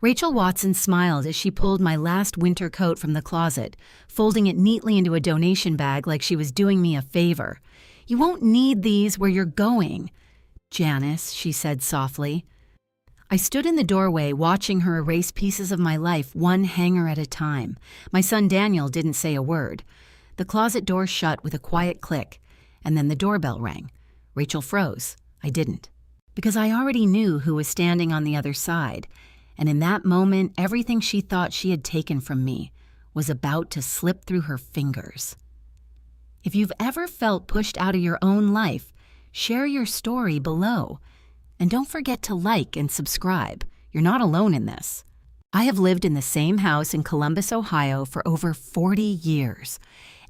Rachel Watson smiled as she pulled my last winter coat from the closet, folding it neatly into a donation bag like she was doing me a favor. "You won't need these where you're going." "Janice," she said softly. I stood in the doorway watching her erase pieces of my life one hanger at a time. My son Daniel didn't say a word. The closet door shut with a quiet click, and then the doorbell rang. Rachel froze. I didn't. Because I already knew who was standing on the other side, and in that moment, everything she thought she had taken from me was about to slip through her fingers. If you've ever felt pushed out of your own life, share your story below. And don't forget to like and subscribe. You're not alone in this. I have lived in the same house in Columbus, Ohio for over 40 years.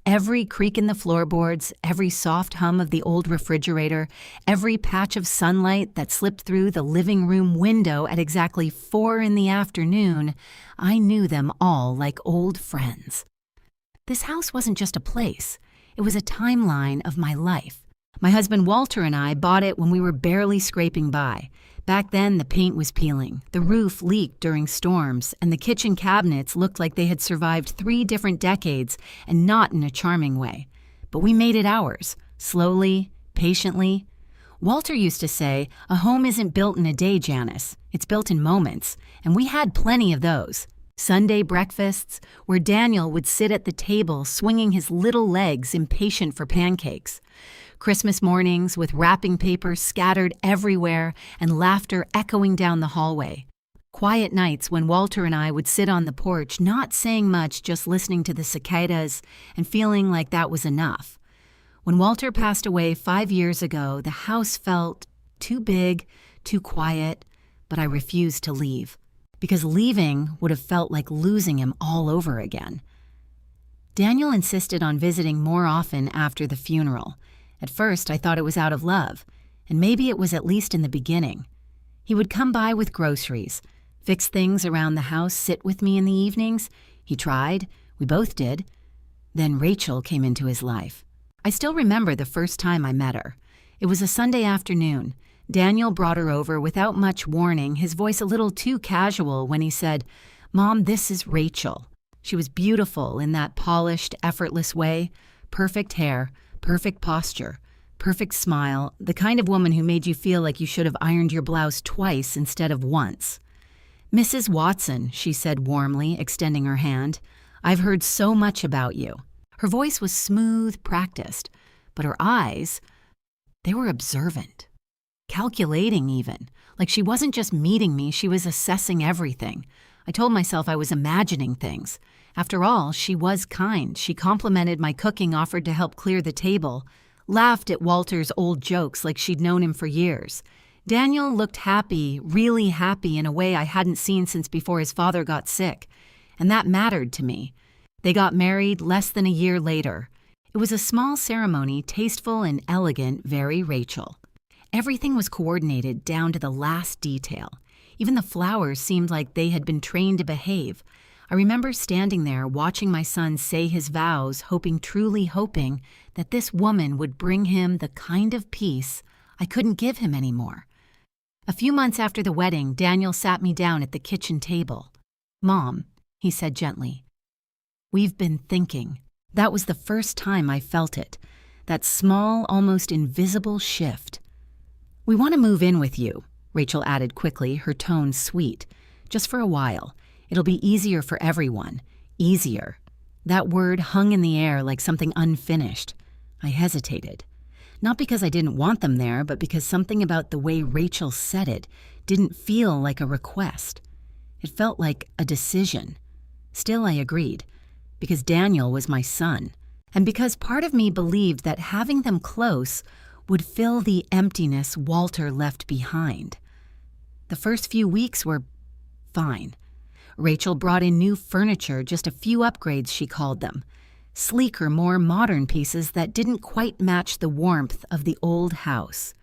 Every creak in the floorboards, every soft hum of the old refrigerator, every patch of sunlight that slipped through the living room window at exactly 4 p.m, I knew them all like old friends. This house wasn't just a place. It was a timeline of my life. My husband Walter and I bought it when we were barely scraping by. Back then, the paint was peeling, the roof leaked during storms, and the kitchen cabinets looked like they had survived 3 different decades, and not in a charming way. But we made it ours, slowly, patiently. Walter used to say, "A home isn't built in a day, Janice. It's built in moments," and we had plenty of those. Sunday breakfasts, where Daniel would sit at the table swinging his little legs impatient for pancakes. Christmas mornings with wrapping paper scattered everywhere and laughter echoing down the hallway. Quiet nights when Walter and I would sit on the porch, not saying much, just listening to the cicadas and feeling like that was enough. When Walter passed away 5 years ago, the house felt too big, too quiet, but I refused to leave, because leaving would have felt like losing him all over again. Daniel insisted on visiting more often after the funeral. At first, I thought it was out of love, and maybe it was at least in the beginning. He would come by with groceries, fix things around the house, sit with me in the evenings. He tried. We both did. Then Rachel came into his life. I still remember the first time I met her. It was a Sunday afternoon. Daniel brought her over without much warning, his voice a little too casual when he said, "Mom, this is Rachel." She was beautiful in that polished, effortless way. Perfect hair, perfect posture, perfect smile, the kind of woman who made you feel like you should have ironed your blouse twice instead of once. "Mrs. Watson," she said warmly, extending her hand, "I've heard so much about you." Her voice was smooth, practiced, but her eyes, they were observant, calculating even, like she wasn't just meeting me, she was assessing everything. I told myself I was imagining things. After all, she was kind. She complimented my cooking, offered to help clear the table, laughed at Walter's old jokes like she'd known him for years. Daniel looked happy, really happy in a way I hadn't seen since before his father got sick, and that mattered to me. They got married less than a year later. It was a small ceremony, tasteful and elegant, very Rachel. Everything was coordinated down to the last detail. Even the flowers seemed like they had been trained to behave. I remember standing there watching my son say his vows, truly hoping that this woman would bring him the kind of peace I couldn't give him anymore. A few months after the wedding, Daniel sat me down at the kitchen table. "Mom," he said gently, "we've been thinking." That was the first time I felt it, that small, almost invisible shift. "We want to move in with you," Rachel added quickly, her tone sweet. "Just for a while. It'll be easier for everyone. Easier." That word hung in the air like something unfinished. I hesitated. Not because I didn't want them there, but because something about the way Rachel said it didn't feel like a request. It felt like a decision. Still, I agreed, because Daniel was my son, and because part of me believed that having them close would fill the emptiness Walter left behind. The first few weeks were fine. Rachel brought in new furniture, just a few upgrades she called them. Sleeker, more modern pieces that didn't quite match the warmth of the old house.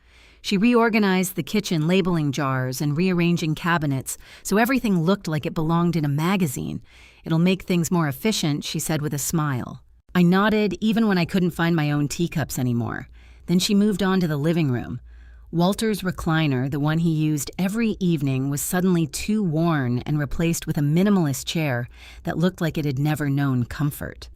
She reorganized the kitchen labeling jars and rearranging cabinets so everything looked like it belonged in a magazine. "It'll make things more efficient," she said with a smile. I nodded even when I couldn't find my own teacups anymore. Then she moved on to the living room. Walter's recliner, the one he used every evening, was suddenly too worn and replaced with a minimalist chair that looked like it had never known comfort.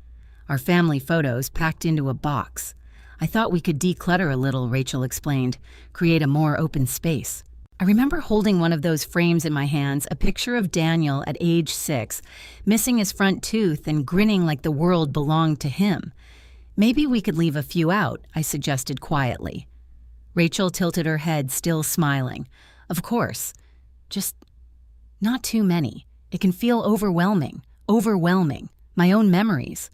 Our family photos packed into a box. I thought we could declutter a little, Rachel explained, create a more open space. I remember holding one of those frames in my hands, a picture of Daniel at age 6, missing his front tooth and grinning like the world belonged to him. Maybe we could leave a few out, I suggested quietly. Rachel tilted her head, still smiling. Of course. Just not too many. It can feel overwhelming. Overwhelming. My own memories.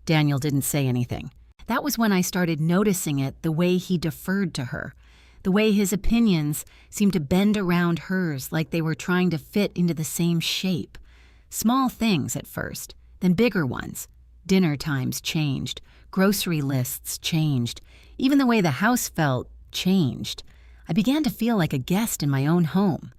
Daniel didn't say anything. That was when I started noticing it, the way he deferred to her. The way his opinions seemed to bend around hers like they were trying to fit into the same shape. Small things at first, then bigger ones. Dinner times changed. Grocery lists changed. Even the way the house felt changed. I began to feel like a guest in my own home.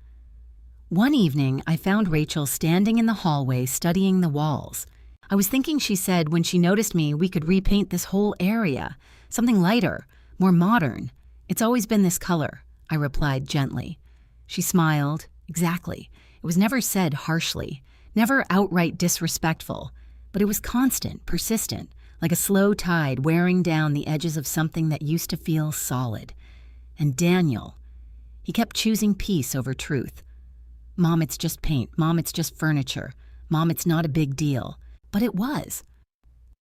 One evening, I found Rachel standing in the hallway studying the walls. I was thinking she said when she noticed me we could repaint this whole area. Something lighter, more modern. It's always been this color, I replied gently. She smiled. Exactly. It was never said harshly, never outright disrespectful, but it was constant, persistent, like a slow tide wearing down the edges of something that used to feel solid. And Daniel, he kept choosing peace over truth. Mom, it's just paint. Mom, it's just furniture. Mom, it's not a big deal. But it was.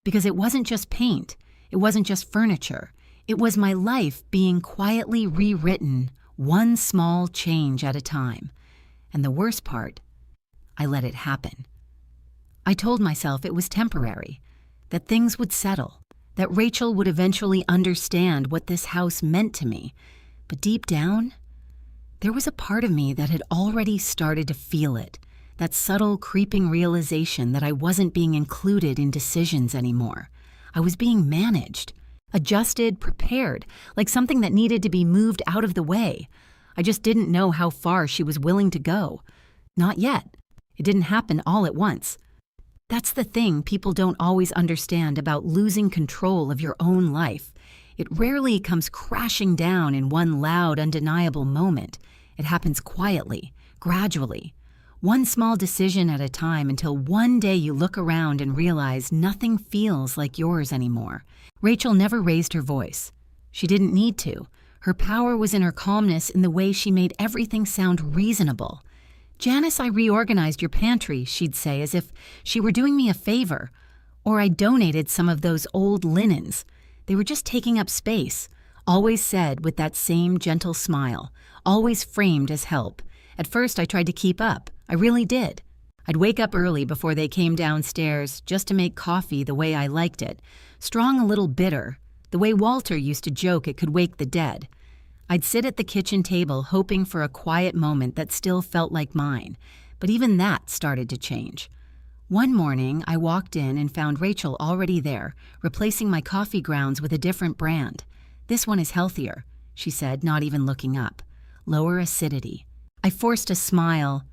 Because it wasn't just paint. It wasn't just furniture. It was my life being quietly rewritten, one small change at a time. And the worst part, I let it happen. I told myself it was temporary, that things would settle, that Rachel would eventually understand what this house meant to me. But deep down, there was a part of me that had already started to feel it, that subtle, creeping realization that I wasn't being included in decisions anymore. I was being managed, adjusted, prepared, like something that needed to be moved out of the way. I just didn't know how far she was willing to go. Not yet. It didn't happen all at once. That's the thing people don't always understand about losing control of your own life. It rarely comes crashing down in one loud, undeniable moment. It happens quietly, gradually, one small decision at a time until one day you look around and realize nothing feels like yours anymore. Rachel never raised her voice. She didn't need to. Her power was in her calmness, in the way she made everything sound reasonable. Janice, I reorganized your pantry, she'd say, as if she were doing me a favor. Or I donated some of those old linens. They were just taking up space, always said with that same gentle smile, always framed as help. At first, I tried to keep up. I really did. I'd wake up early before they came downstairs just to make coffee the way I liked it, strong, a little bitter, the way Walter used to joke it could wake the dead. I'd sit at the kitchen table hoping for a quiet moment that still felt like mine, but even that started to change. One morning, I walked in and found Rachel already there, replacing my coffee grounds with a different brand. This one is healthier, she said, not even looking up. Lower acidity. I forced a smile.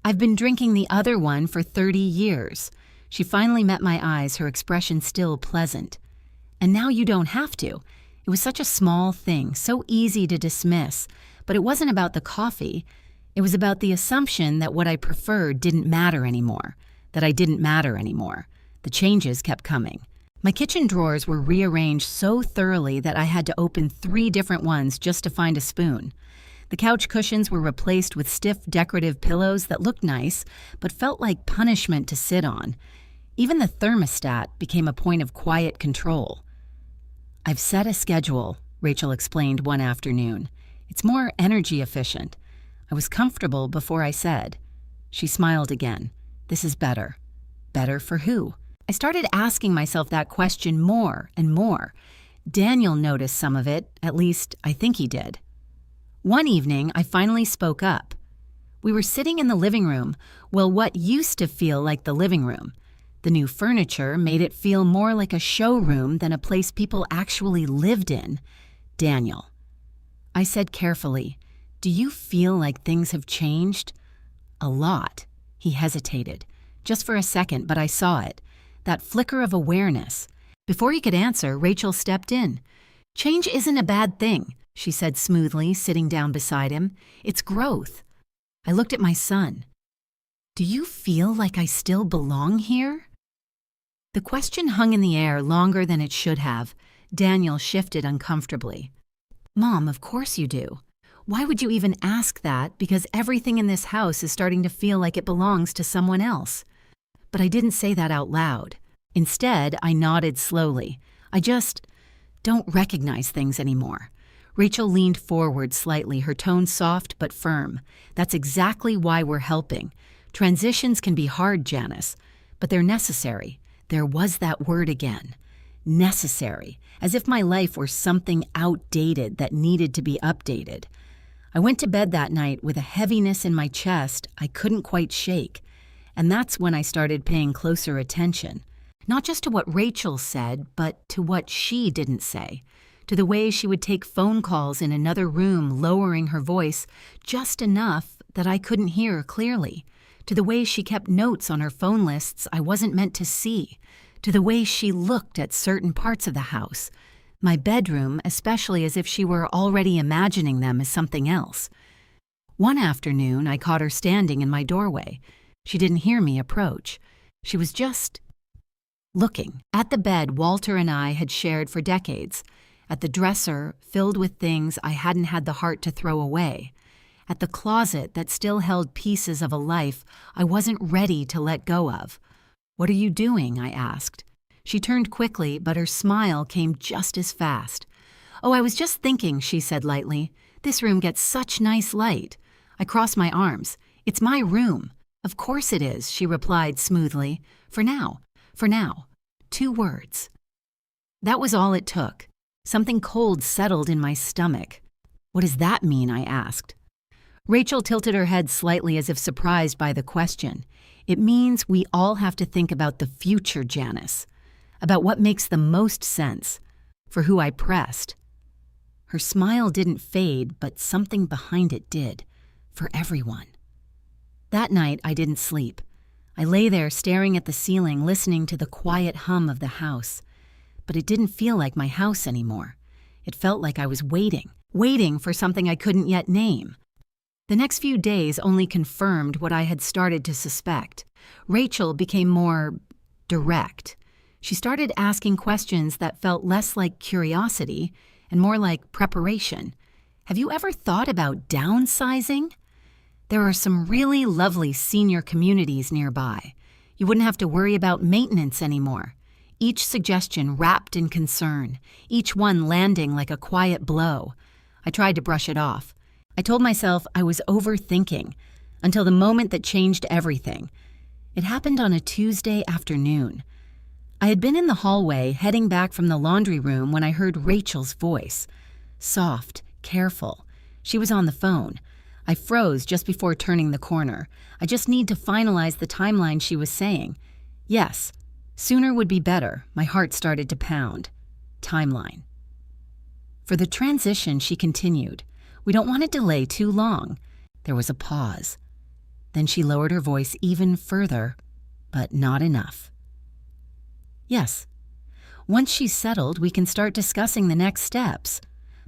I've been drinking the other one for 30 years. She finally met my eyes, her expression still pleasant. And now you don't have to. It was such a small thing, so easy to dismiss. But it wasn't about the coffee. It was about the assumption that what I preferred didn't matter anymore, that I didn't matter anymore. The changes kept coming. My kitchen drawers were rearranged so thoroughly that I had to open 3 different ones just to find a spoon. The couch cushions were replaced with stiff decorative pillows that looked nice, but felt like punishment to sit on. Even the thermostat became a point of quiet control. I've set a schedule, Rachel explained one afternoon. It's more energy efficient. I was comfortable before I said. She smiled again. This is better. Better for who? I started asking myself that question more and more. Daniel noticed some of it, at least I think he did. One evening, I finally spoke up. We were sitting in the living room, well, what used to feel like the living room. The new furniture made it feel more like a showroom than a place people actually lived in. Daniel. I said carefully, "Do you feel like things have changed?" "A lot." He hesitated. Just for a second, but I saw it. That flicker of awareness. Before he could answer, Rachel stepped in. "Change isn't a bad thing. she said smoothly, sitting down beside him. It's growth. I looked at my son. Do you feel like I still belong here? The question hung in the air longer than it should have. Daniel shifted uncomfortably. Mom, of course you do. Why would you even ask that? Because everything in this house is starting to feel like it belongs to someone else. But I didn't say that out loud. Instead, I nodded slowly. I just don't recognize things anymore. Rachel leaned forward slightly, her tone soft but firm. That's exactly why we're helping. Transitions can be hard, Janice, but they're necessary. There was that word again. Necessary, as if my life were something outdated that needed to be updated. I went to bed that night with a heaviness in my chest I couldn't quite shake, and that's when I started paying closer attention. Not just to what Rachel said, but to what she didn't say, to the way she would take phone calls in another room, lowering her voice just enough that I couldn't hear clearly, to the way she kept notes on her phone lists I wasn't meant to see, to the way she looked at certain parts of the house, my bedroom especially, as if she were already imagining them as something else. One afternoon, I caught her standing in my doorway. She didn't hear me approach. She was just looking at the bed Walter and I had shared for decades, at the dresser filled with things I hadn't had the heart to throw away, at the closet that still held pieces of a life I wasn't ready to let go of. What are you doing? I asked. She turned quickly, but her smile came just as fast. Oh, I was just thinking, she said lightly. This room gets such nice light. I crossed my arms. It's my room. Of course it is, she replied smoothly. For now. 2 words. That was all it took. Something cold settled in my stomach. What does that mean? I asked. Rachel tilted her head slightly as if surprised by the question. It means we all have to think about the future, Janice. About what makes the most sense. For who I pressed. Her smile didn't fade, but something behind it did. For everyone. That night, I didn't sleep. I lay there staring at the ceiling, listening to the quiet hum of the house. But it didn't feel like my house anymore. It felt like I was waiting for something I couldn't yet name. The next few days only confirmed what I had started to suspect. Rachel became more direct. She started asking questions that felt less like curiosity and more like preparation. Have you ever thought about downsizing? There are some really lovely senior communities nearby. You wouldn't have to worry about maintenance anymore. Each suggestion wrapped in concern, each one landing like a quiet blow. I tried to brush it off. I told myself I was overthinking, until the moment that changed everything. It happened on a Tuesday afternoon. I had been in the hallway heading back from the laundry room when I heard Rachel's voice. Soft, careful. She was on the phone. I froze just before turning the corner. I just need to finalize the timeline she was saying. Yes, sooner would be better. My heart started to pound. Timeline. For the transition, she continued. We don't want to delay too long. There was a pause. Then she lowered her voice even further, but not enough. Yes. Once she's settled, we can start discussing the next steps.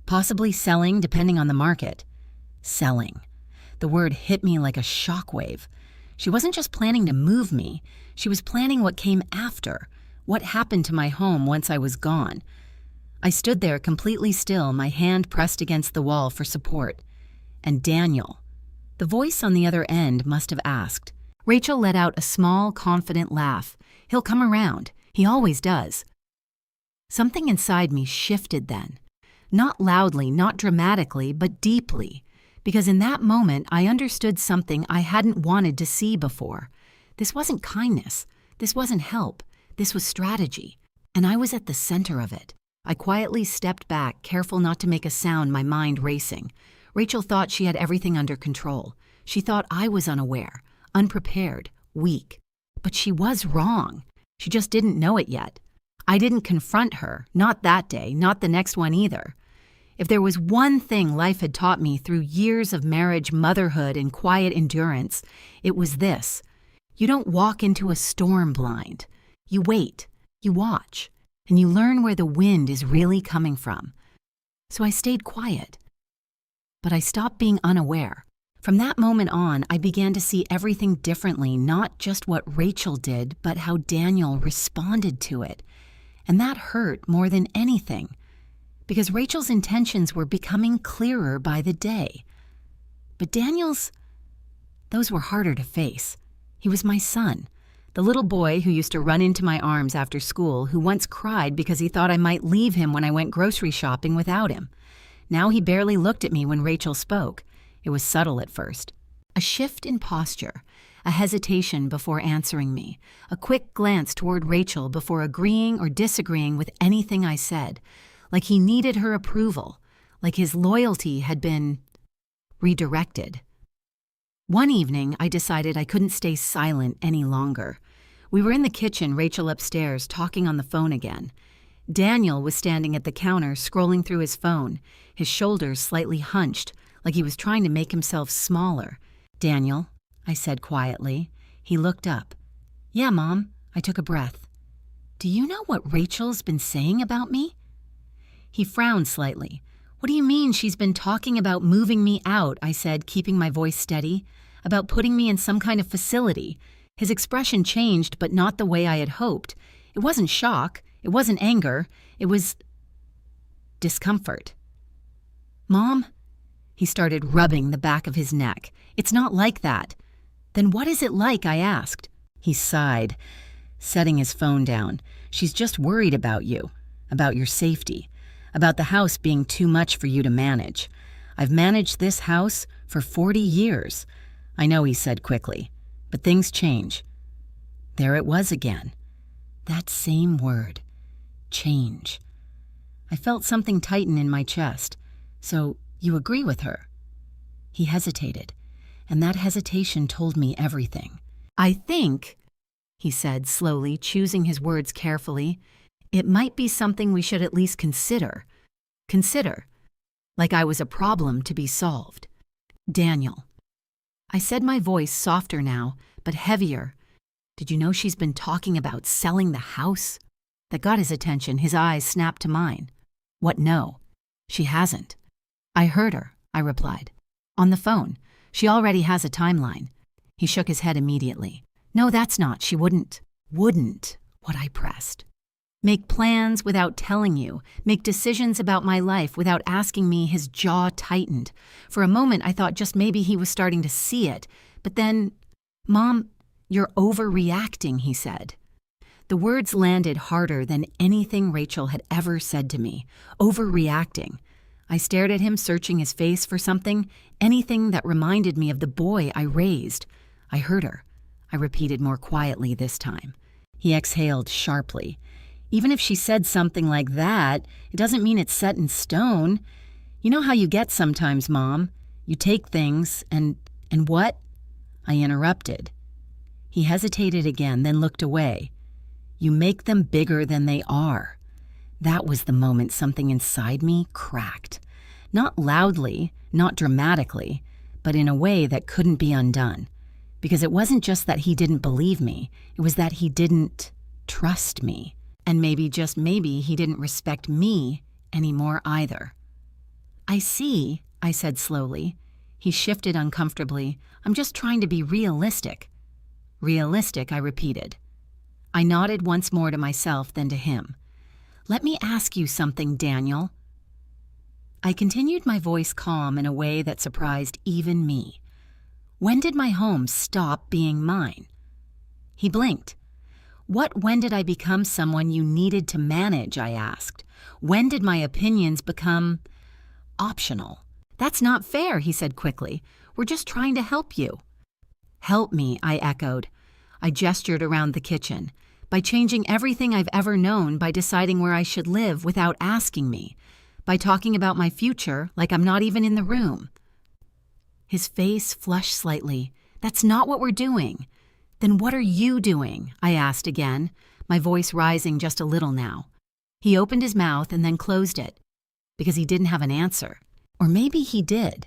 Possibly selling, depending on the market. Selling. The word hit me like a shockwave. She wasn't just planning to move me. She was planning what came after, what happened to my home once I was gone. I stood there completely still, my hand pressed against the wall for support. And Daniel. The voice on the other end must have asked. Rachel let out a small, confident laugh. He'll come around. He always does. Something inside me shifted then. Not loudly, not dramatically, but deeply. Because in that moment, I understood something I hadn't wanted to see before. This wasn't kindness. This wasn't help. This was strategy. And I was at the center of it. I quietly stepped back, careful not to make a sound, my mind racing. Rachel thought she had everything under control. She thought I was unaware, unprepared, weak. But she was wrong. She just didn't know it yet. I didn't confront her, not that day, not the next one either. If there was one thing life had taught me through years of marriage, motherhood, and quiet endurance, it was this. You don't walk into a storm blind. You wait, you watch, and you learn where the wind is really coming from. So I stayed quiet. But I stopped being unaware. From that moment on, I began to see everything differently, not just what Rachel did, but how Daniel responded to it. And that hurt more than anything, because Rachel's intentions were becoming clearer by the day. But Daniel's, those were harder to face. He was my son, the little boy who used to run into my arms after school, who once cried because he thought I might leave him when I went grocery shopping without him. Now he barely looked at me when Rachel spoke. It was subtle at first. A shift in posture, a hesitation before answering me, a quick glance toward Rachel before agreeing or disagreeing with anything I said, like he needed her approval, like his loyalty had been redirected. One evening, I decided I couldn't stay silent any longer. We were in the kitchen, Rachel upstairs, talking on the phone again. Daniel was standing at the counter, scrolling through his phone, his shoulders slightly hunched, like he was trying to make himself smaller. "Daniel," I said quietly. He looked up. "Yeah, Mom." I took a breath. "Do you know what Rachel's been saying about me?" He frowned slightly. "What do you mean she's been talking about moving me out?" I said, keeping my voice steady. "About putting me in some kind of facility." His expression changed, but not the way I had hoped. It wasn't shock. It wasn't anger. It was discomfort. "Mom?" He started rubbing the back of his neck. "It's not like that." "Then what is it like?" I asked. He sighed, setting his phone down. "She's just worried about you, about your safety, about the house being too much for you to manage. I've managed this house for 40 years. I know," he said quickly, "but things change." There it was again. That same word. Change. I felt something tighten in my chest. "So, you agree with her?" He hesitated, and that hesitation told me everything. "I think," he said slowly, choosing his words carefully, "it might be something we should at least consider. Consider. Like I was a problem to be solved." "Daniel." I said, my voice softer now, but heavier. "Did you know she's been talking about selling the house?" That got his attention. His eyes snapped to mine. "What, no? She hasn't." "I heard her," I replied. "On the phone. She already has a timeline." He shook his head immediately. "No, that's not. She wouldn't." "Wouldn't," what I pressed. "Make plans without telling you. Make decisions about my life without asking me." His jaw tightened. For a moment, I thought just maybe he was starting to see it. But then, "Mom, you're overreacting," he said. The words landed harder than anything Rachel had ever said to me. Overreacting. I stared at him, searching his face for something, anything that reminded me of the boy I raised. "I heard her," I repeated more quietly this time. He exhaled sharply. "Even if she said something like that, it doesn't mean it's set in stone. You know how you get sometimes, Mom. You take things and what?" I interrupted. He hesitated again, then looked away. "You make them bigger than they are." That was the moment something inside me cracked. Not loudly, not dramatically, but in a way that couldn't be undone. Because it wasn't just that he didn't believe me, it was that he didn't trust me. And maybe, just maybe, he didn't respect me anymore either. "I see," I said slowly. He shifted uncomfortably. "I'm just trying to be realistic." "Realistic," I repeated. I nodded once more to myself, then to him. "Let me ask you something, Daniel." I continued, my voice calm in a way that surprised even me. "When did my home stop being mine?" He blinked. When did I become someone you needed to manage?" I asked. "When did my opinions become optional?" "That's not fair," he said quickly. "We're just trying to help you." "Help me," I echoed. I gestured around the kitchen. "By changing everything I've ever known, by deciding where I should live without asking me, by talking about my future like I'm not even in the room." His face flushed slightly. "That's not what we're doing." "Then what are you doing?" I asked again, my voice rising just a little now. He opened his mouth and then closed it, because he didn't have an answer. Or maybe he did.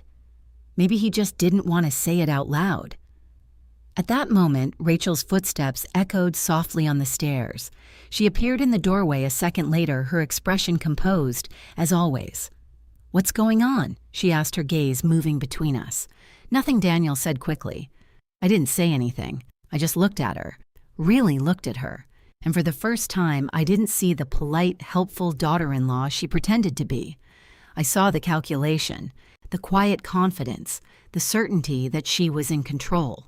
Maybe he just didn't want to say it out loud. At that moment, Rachel's footsteps echoed softly on the stairs. She appeared in the doorway a second later, her expression composed, as always. "What's going on?" she asked, her gaze moving between us. "Nothing," Daniel said quickly. I didn't say anything. I just looked at her, really looked at her. And for the first time, I didn't see the polite, helpful daughter-in-law she pretended to be. I saw the calculation, the quiet confidence, the certainty that she was in control.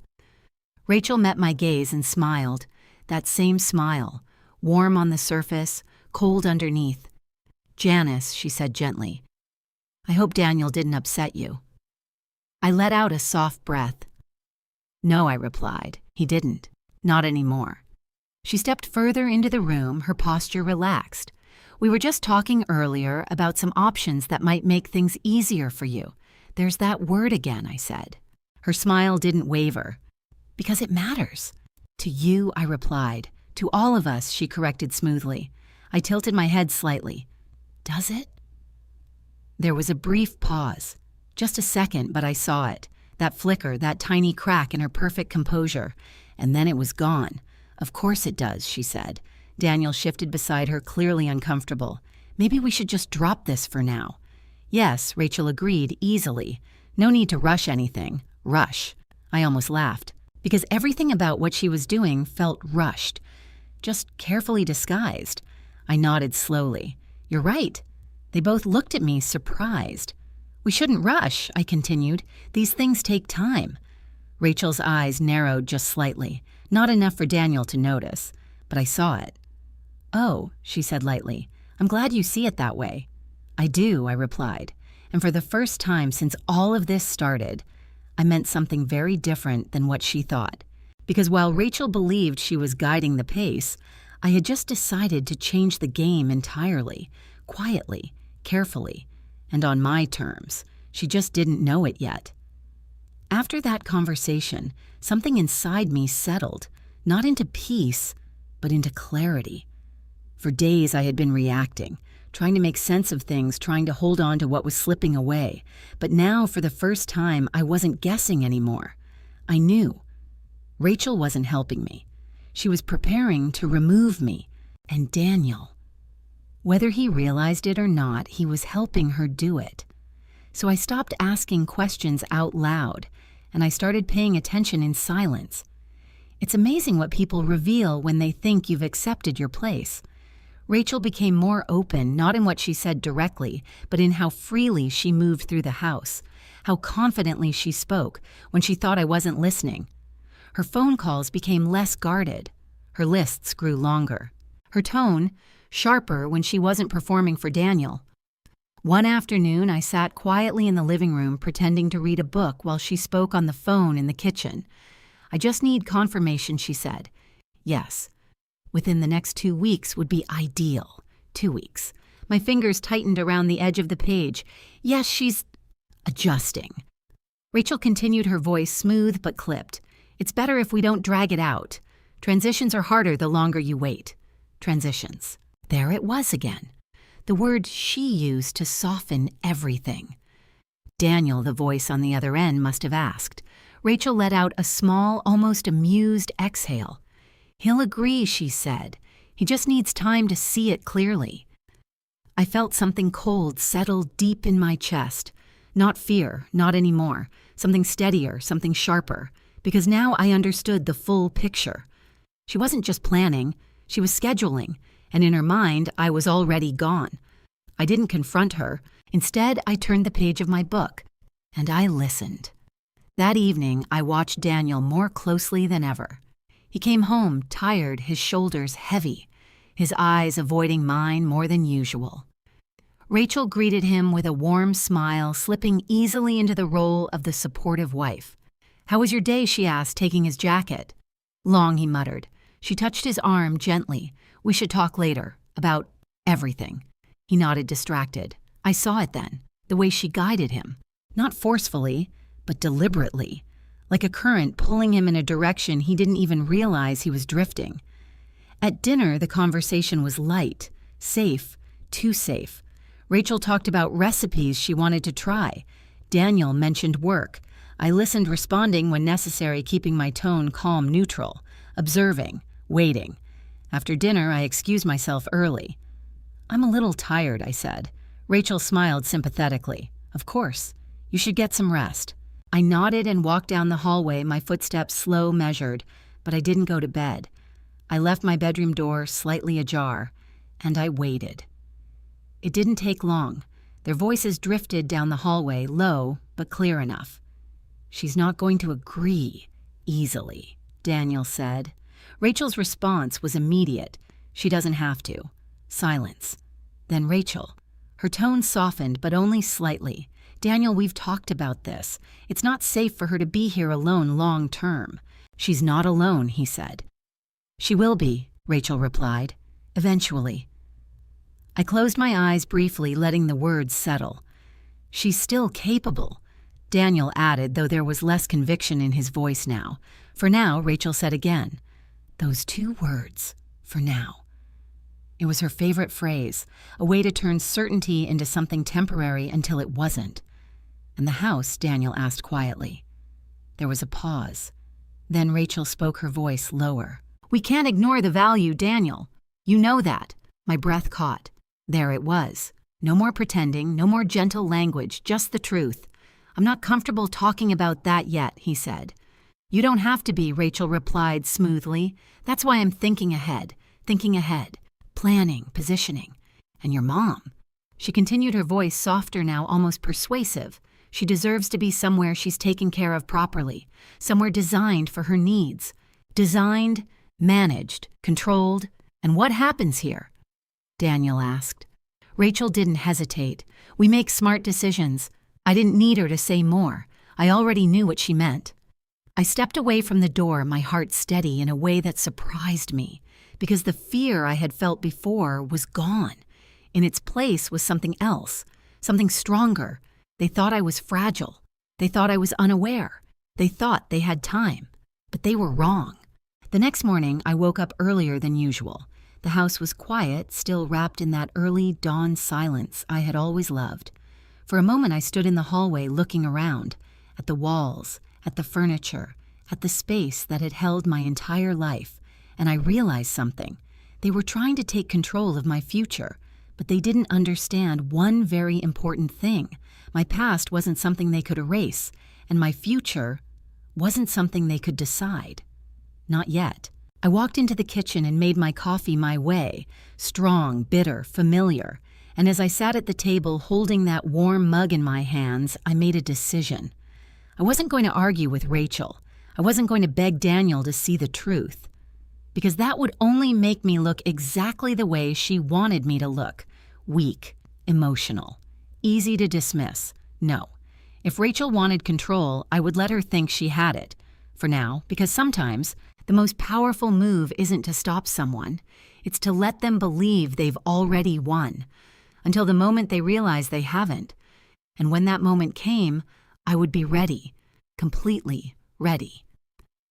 Rachel met my gaze and smiled, that same smile, warm on the surface, cold underneath. "Janice," she said gently, "I hope Daniel didn't upset you." I let out a soft breath. "No," I replied, "he didn't. Not anymore." She stepped further into the room, her posture relaxed. "We were just talking earlier about some options that might make things easier for you. There's that word again," I said. Her smile didn't waver. "Because it matters." "To you," I replied. "To all of us," she corrected smoothly. I tilted my head slightly. "Does it?" There was a brief pause. Just a second, but I saw it. That flicker, that tiny crack in her perfect composure. And then it was gone. "Of course it does," she said. Daniel shifted beside her, clearly uncomfortable. "Maybe we should just drop this for now." "Yes," Rachel agreed easily. "No need to rush anything." Rush. I almost laughed, because everything about what she was doing felt rushed, just carefully disguised. I nodded slowly. "You're right." They both looked at me, surprised. "We shouldn't rush," I continued. "These things take time." Rachel's eyes narrowed just slightly, not enough for Daniel to notice, but I saw it. "Oh," she said lightly, "I'm glad you see it that way." "I do," I replied, and for the first time since all of this started, I meant something very different than what she thought. Because while Rachel believed she was guiding the pace, I had just decided to change the game entirely, quietly, carefully, and on my terms. She just didn't know it yet. After that conversation, something inside me settled, not into peace, but into clarity. For days I had been reacting, trying to make sense of things, trying to hold on to what was slipping away. But now, for the first time, I wasn't guessing anymore. I knew. Rachel wasn't helping me. She was preparing to remove me. And Daniel. Whether he realized it or not, he was helping her do it. So I stopped asking questions out loud, and I started paying attention in silence. It's amazing what people reveal when they think you've accepted your place. Rachel became more open, not in what she said directly, but in how freely she moved through the house, how confidently she spoke when she thought I wasn't listening. Her phone calls became less guarded. Her lists grew longer. Her tone, sharper when she wasn't performing for Daniel. One afternoon, I sat quietly in the living room pretending to read a book while she spoke on the phone in the kitchen. "I just need confirmation," she said. "Yes." Within the next 2 weeks would be ideal. 2 weeks. My fingers tightened around the edge of the page. "Yes, she's adjusting." Rachel continued, her voice smooth but clipped. "It's better if we don't drag it out. Transitions are harder the longer you wait." Transitions. There it was again. The word she used to soften everything. Daniel, the voice on the other end, must have asked. Rachel let out a small, almost amused exhale. "He'll agree," she said. "He just needs time to see it clearly." I felt something cold settle deep in my chest. Not fear, not anymore. Something steadier, something sharper. Because now I understood the full picture. She wasn't just planning, she was scheduling, and in her mind, I was already gone. I didn't confront her. Instead, I turned the page of my book, and I listened. That evening, I watched Daniel more closely than ever. He came home tired, his shoulders heavy, his eyes avoiding mine more than usual. Rachel greeted him with a warm smile, slipping easily into the role of the supportive wife. "How was your day?" she asked, taking his jacket. "Long," he muttered. She touched his arm gently. "We should talk later, about everything." He nodded, distracted. I saw it then, the way she guided him. Not forcefully, but deliberately, like a current pulling him in a direction he didn't even realize he was drifting. At dinner, the conversation was light, safe, too safe. Rachel talked about recipes she wanted to try. Daniel mentioned work. I listened, responding when necessary, keeping my tone calm, neutral, observing, waiting. After dinner, I excused myself early. "I'm a little tired," I said. Rachel smiled sympathetically. Of course. You should get some rest. I nodded and walked down the hallway, my footsteps slow, measured, but I didn't go to bed. I left my bedroom door slightly ajar, and I waited. It didn't take long. Their voices drifted down the hallway, low but clear enough. "She's not going to agree easily," Daniel said. Rachel's response was immediate. "She doesn't have to." Silence. Then Rachel. Her tone softened, but only slightly. "Daniel, we've talked about this. It's not safe for her to be here alone long term." "She's not alone," he said. "She will be," Rachel replied. "Eventually." I closed my eyes briefly, letting the words settle. "She's still capable," Daniel added, though there was less conviction in his voice now. "For now," Rachel said again. Those two words, "for now." It was her favorite phrase, a way to turn certainty into something temporary until it wasn't. "And the house?" Daniel asked quietly. There was a pause. Then Rachel spoke, her voice lower. "We can't ignore the value, Daniel. You know that." My breath caught. There it was. No more pretending, no more gentle language, just the truth. "I'm not comfortable talking about that yet," he said. "You don't have to be," Rachel replied smoothly. "That's why I'm thinking ahead. Planning, positioning. And your mom." She continued, her voice softer now, almost persuasive. "She deserves to be somewhere she's taken care of properly, somewhere designed for her needs. Designed, managed, controlled. And what happens here?" Daniel asked. Rachel didn't hesitate. "We make smart decisions." I didn't need her to say more. I already knew what she meant. I stepped away from the door, my heart steady in a way that surprised me, because the fear I had felt before was gone. In its place was something else, something stronger. They thought I was fragile. They thought I was unaware. They thought they had time. But they were wrong. The next morning, I woke up earlier than usual. The house was quiet, still wrapped in that early dawn silence I had always loved. For a moment, I stood in the hallway looking around, at the walls, at the furniture, at the space that had held my entire life, and I realized something. They were trying to take control of my future, but they didn't understand one very important thing. My past wasn't something they could erase, and my future wasn't something they could decide. Not yet. I walked into the kitchen and made my coffee my way, strong, bitter, familiar. And as I sat at the table holding that warm mug in my hands, I made a decision. I wasn't going to argue with Rachel. I wasn't going to beg Daniel to see the truth, because that would only make me look exactly the way she wanted me to look. Weak, emotional, easy to dismiss. No. If Rachel wanted control, I would let her think she had it. For now, because sometimes the most powerful move isn't to stop someone. It's to let them believe they've already won, until the moment they realize they haven't. And when that moment came, I would be ready, completely ready.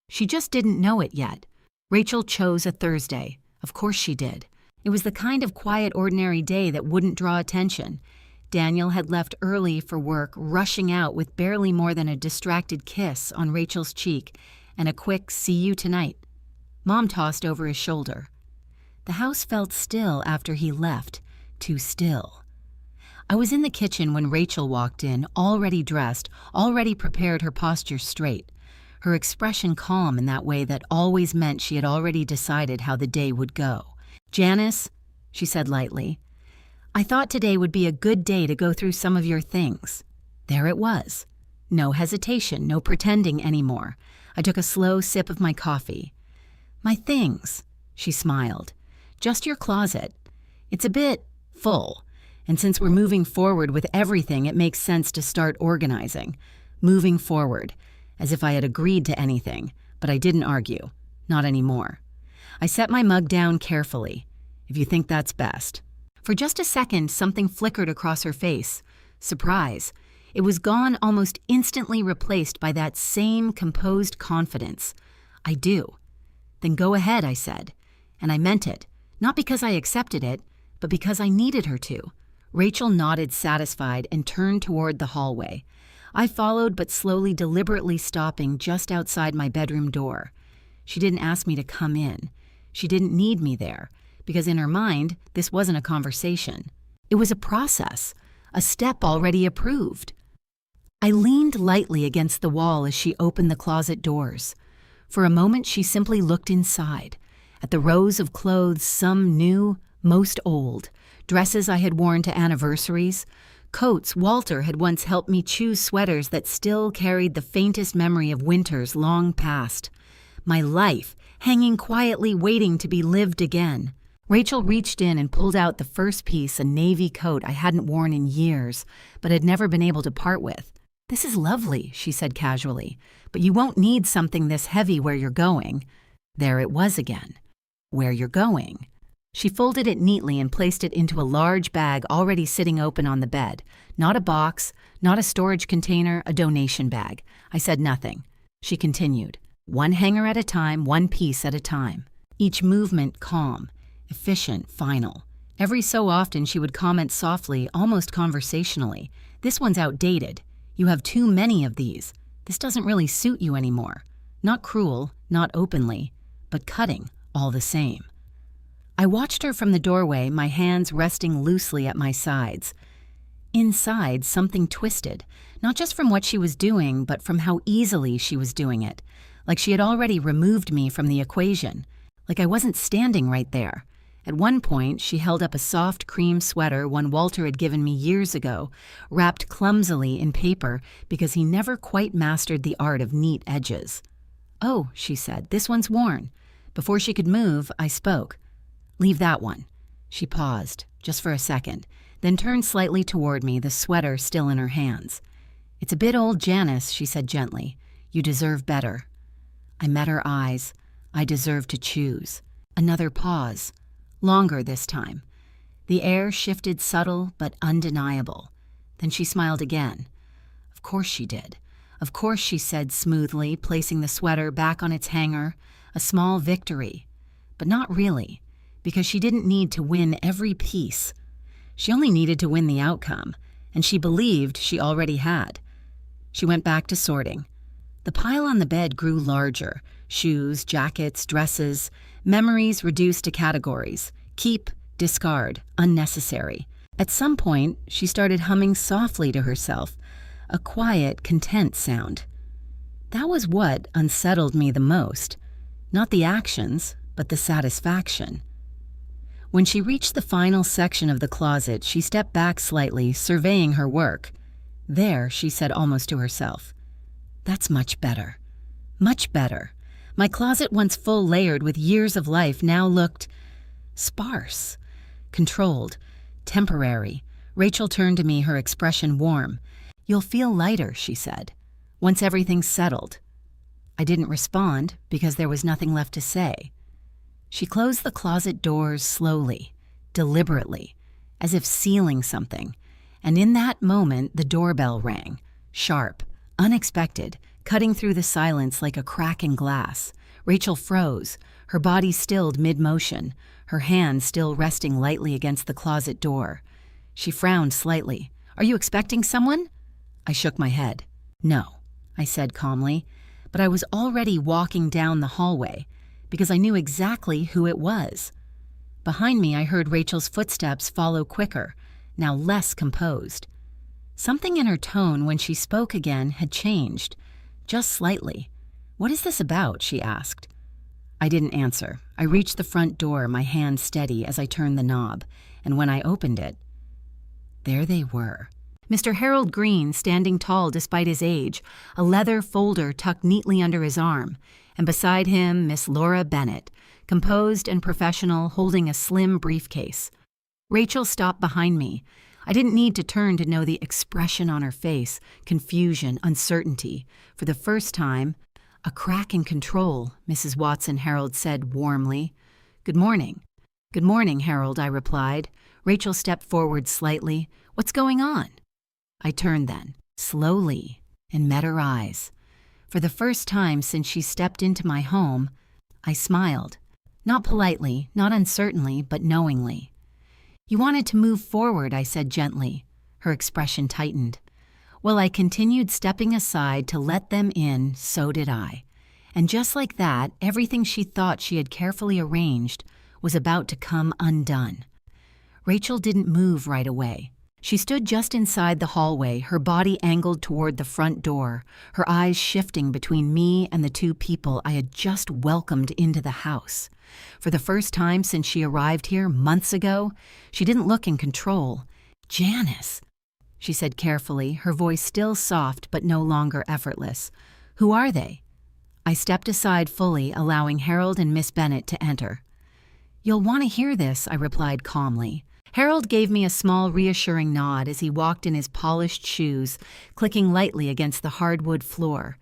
She just didn't know it yet. Rachel chose a Thursday. Of course she did. It was the kind of quiet, ordinary day that wouldn't draw attention. Daniel had left early for work, rushing out with barely more than a distracted kiss on Rachel's cheek and a quick "see you tonight." Mom tossed over his shoulder. The house felt still after he left, too still. I was in the kitchen when Rachel walked in, already dressed, already prepared, her posture straight, her expression calm in that way that always meant she had already decided how the day would go. "Janice," she said lightly, "I thought today would be a good day to go through some of your things." There it was. No hesitation, no pretending anymore. I took a slow sip of my coffee. "My things," she smiled. "Just your closet. It's a bit full, and since we're moving forward with everything, it makes sense to start organizing. Moving forward, as if I had agreed to anything, but I didn't argue. Not anymore." I set my mug down carefully. "If you think that's best." For just a second, something flickered across her face. Surprise. It was gone, almost instantly replaced by that same composed confidence. "I do." "Then go ahead," I said. And I meant it, not because I accepted it, but because I needed her to. Rachel nodded, satisfied, and turned toward the hallway. I followed, but slowly, deliberately stopping just outside my bedroom door. She didn't ask me to come in. She didn't need me there, because in her mind, this wasn't a conversation. It was a process, a step already approved. I leaned lightly against the wall as she opened the closet doors. For a moment, she simply looked inside, at the rows of clothes, some new, most old, dresses I had worn to anniversaries, coats Walter had once helped me choose, sweaters that still carried the faintest memory of winters long past. My life, hanging quietly waiting to be lived again. Rachel reached in and pulled out the first piece, a navy coat I hadn't worn in years, but had never been able to part with. "This is lovely," she said casually, "but you won't need something this heavy where you're going." There it was again. Where you're going. She folded it neatly and placed it into a large bag already sitting open on the bed. Not a box, not a storage container, a donation bag. I said nothing. She continued. One hanger at a time, one piece at a time. Each movement calm, efficient, final. Every so often she would comment softly, almost conversationally. "This one's outdated. You have too many of these. This doesn't really suit you anymore." Not cruel, not openly, but cutting, all the same. I watched her from the doorway, my hands resting loosely at my sides. Inside, something twisted, not just from what she was doing, but from how easily she was doing it. Like she had already removed me from the equation. Like I wasn't standing right there. At one point, she held up a soft cream sweater one Walter had given me years ago, wrapped clumsily in paper because he never quite mastered the art of neat edges. "Oh," she said, "this one's worn." Before she could move, I spoke. "Leave that one." She paused, just for a second, then turned slightly toward me, the sweater still in her hands. "It's a bit old, Janice," she said gently. "You deserve better." I met her eyes. I deserved to choose. Another pause. Longer this time. The air shifted, subtle but undeniable. Then she smiled again. "Of course she did. Of course," she said smoothly, placing the sweater back on its hanger. A small victory. But not really, because she didn't need to win every piece. She only needed to win the outcome, and she believed she already had. She went back to sorting. The pile on the bed grew larger. Shoes, jackets, dresses, memories reduced to categories. Keep, discard, unnecessary. At some point, she started humming softly to herself, a quiet, content sound. That was what unsettled me the most. Not the actions, but the satisfaction. When she reached the final section of the closet, she stepped back slightly, surveying her work. "There," she said almost to herself. "That's much better. Much better." My closet, once full layered with years of life, now looked sparse, controlled, temporary. Rachel turned to me, her expression warm. "You'll feel lighter," she said, "once everything's settled." I didn't respond because there was nothing left to say. She closed the closet doors slowly, deliberately, as if sealing something, and in that moment the doorbell rang, sharp, unexpected, cutting through the silence like a crack in glass. Rachel froze, her body stilled mid-motion, her hand still resting lightly against the closet door. She frowned slightly. "Are you expecting someone?" I shook my head. "No," I said calmly, but I was already walking down the hallway because I knew exactly who it was. Behind me, I heard Rachel's footsteps follow quicker, now less composed. Something in her tone when she spoke again had changed, just slightly. "What is this about?" she asked. I didn't answer. I reached the front door, my hand steady as I turned the knob, and when I opened it, there they were. Mr. Harold Green, standing tall despite his age, a leather folder tucked neatly under his arm, and beside him Miss Laura Bennett, composed and professional, holding a slim briefcase. Rachel stopped behind me. I didn't need to turn to know the expression on her face, confusion, uncertainty. For the first time, "A crack in control," Mrs. Watson, Harold said warmly. "Good morning." "Good morning, Harold," I replied. Rachel stepped forward slightly. "What's going on?" I turned then, slowly, and met her eyes. For the first time since she stepped into my home, I smiled. Not politely, not uncertainly, but knowingly. "You wanted to move forward," I said gently. Her expression tightened. While I continued stepping aside to let them in, so did I. And just like that, everything she thought she had carefully arranged was about to come undone. Rachel didn't move right away. She stood just inside the hallway, her body angled toward the front door, her eyes shifting between me and the two people I had just welcomed into the house. For the first time since she arrived here months ago, she didn't look in control. "Janice," she said carefully, her voice still soft but no longer effortless. "Who are they?" I stepped aside fully, allowing Harold and Miss Bennet to enter. "You'll want to hear this," I replied calmly. Harold gave me a small, reassuring nod as he walked in his polished shoes, clicking lightly against the hardwood floor.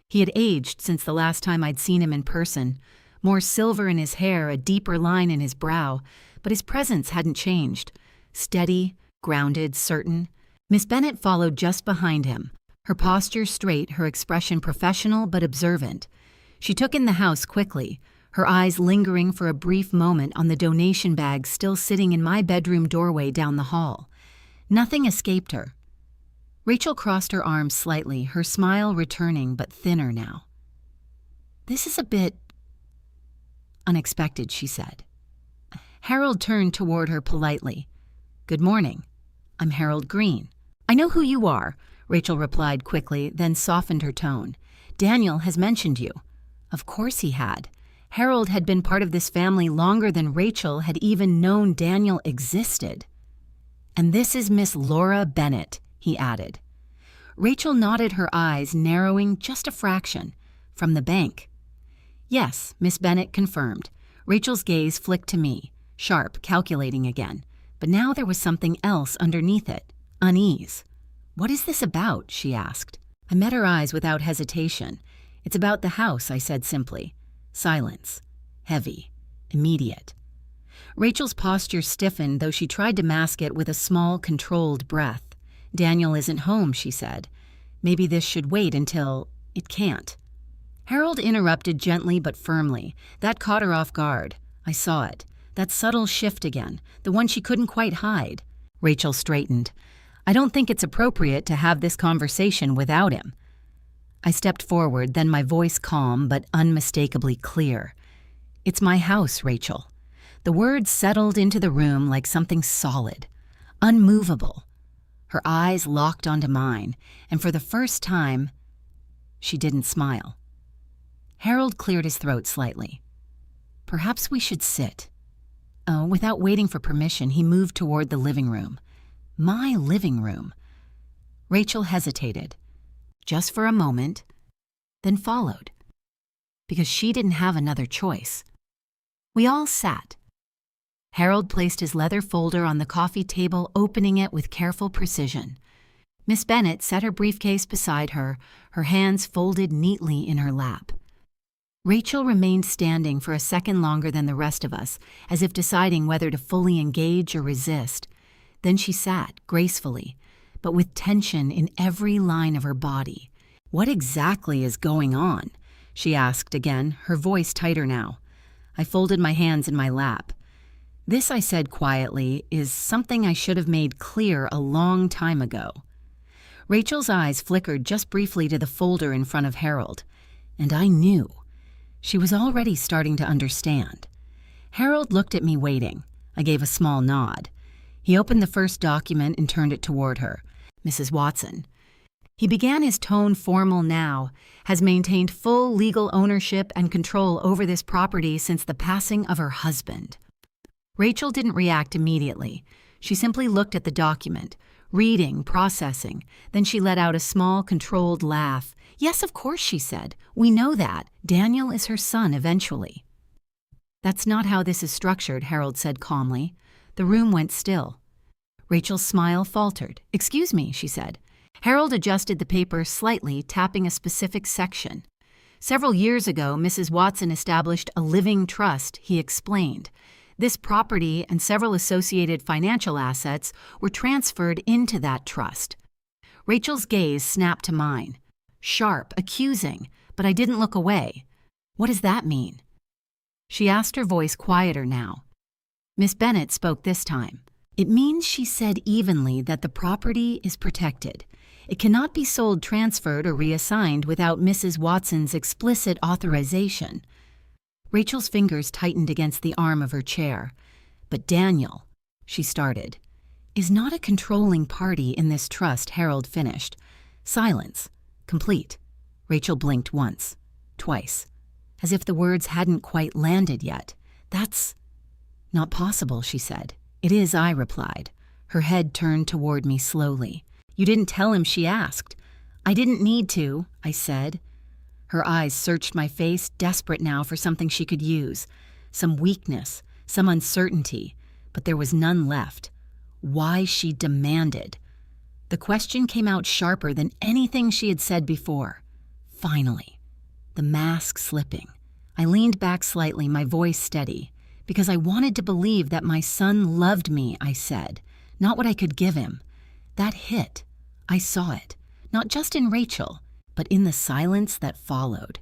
He had aged since the last time I'd seen him in person, more silver in his hair, a deeper line in his brow, but his presence hadn't changed. Steady, grounded, certain. Miss Bennet followed just behind him, her posture straight, her expression professional but observant. She took in the house quickly, her eyes lingering for a brief moment on the donation bag still sitting in my bedroom doorway down the hall. Nothing escaped her. Rachel crossed her arms slightly, her smile returning but thinner now. "This is a bit unexpected," she said. Harold turned toward her politely. "Good morning. I'm Harold Green." "I know who you are," Rachel replied quickly, then softened her tone. "Daniel has mentioned you." Of course he had. Harold had been part of this family longer than Rachel had even known Daniel existed. "And this is Miss Laura Bennet," he added. Rachel nodded, her eyes narrowing just a fraction. "From the bank." "Yes," Miss Bennet confirmed. Rachel's gaze flicked to me, sharp, calculating again. But now there was something else underneath it, unease. "What is this about?" she asked. I met her eyes without hesitation. "It's about the house," I said simply. Silence. Heavy. Immediate. Rachel's posture stiffened, though she tried to mask it with a small, controlled breath. "Daniel isn't home," she said. "Maybe this should wait until... it can't." Harold interrupted gently but firmly. That caught her off guard. I saw it. That subtle shift again, the one she couldn't quite hide. Rachel straightened. "I don't think it's appropriate to have this conversation without him." I stepped forward, then my voice calm but unmistakably clear. "It's my house, Rachel." The words settled into the room like something solid, unmovable. Her eyes locked onto mine, and for the first time, she didn't smile. Harold cleared his throat slightly. "Perhaps we should sit." Without waiting for permission, he moved toward the living room. My living room. Rachel hesitated, just for a moment, then followed, because she didn't have another choice. We all sat. Harold placed his leather folder on the coffee table, opening it with careful precision. Miss Bennet set her briefcase beside her, her hands folded neatly in her lap. Rachel remained standing for a second longer than the rest of us, as if deciding whether to fully engage or resist. Then she sat, gracefully, but with tension in every line of her body. "What exactly is going on?" she asked again, her voice tighter now. I folded my hands in my lap. "This," I said quietly, "is something I should have made clear a long time ago." Rachel's eyes flickered just briefly to the folder in front of Harold, and I knew. She was already starting to understand. Harold looked at me waiting. I gave a small nod. He opened the first document and turned it toward her. "Mrs. Watson." He began, his tone formal now, "has maintained full legal ownership and control over this property since the passing of her husband." Rachel didn't react immediately. She simply looked at the document, reading, processing. Then she let out a small, controlled laugh. "Yes, of course," she said. "We know that. Daniel is her son eventually." "That's not how this is structured," Harold said calmly. The room went still. Rachel's smile faltered. "Excuse me," she said. Harold adjusted the paper slightly, tapping a specific section. "Several years ago, Mrs. Watson established a living trust," he explained. "This property and several associated financial assets were transferred into that trust." Rachel's gaze snapped to mine. Sharp, accusing, but I didn't look away. "What does that mean?" She asked, her voice quieter now. Miss Bennet spoke this time. "It means," she said evenly, "that the property is protected. It cannot be sold, transferred, or reassigned without Mrs. Watson's explicit authorization." Rachel's fingers tightened against the arm of her chair. "But Daniel," she started. is not a controlling party in this trust, Harold finished. Silence. Complete. Rachel blinked once, twice, as if the words hadn't quite landed yet. That's not possible, she said. It is, I replied. Her head turned toward me slowly. You didn't tell him, she asked. I didn't need to, I said. Her eyes searched my face, desperate now for something she could use. Some weakness, some uncertainty, but there was none left. Why, she demanded. The question came out sharper than anything she had said before. Finally, the mask slipping. I leaned back slightly, my voice steady. Because I wanted to believe that my son loved me, I said. Not what I could give him. That hit. I saw it. Not just in Rachel, but in the silence that followed.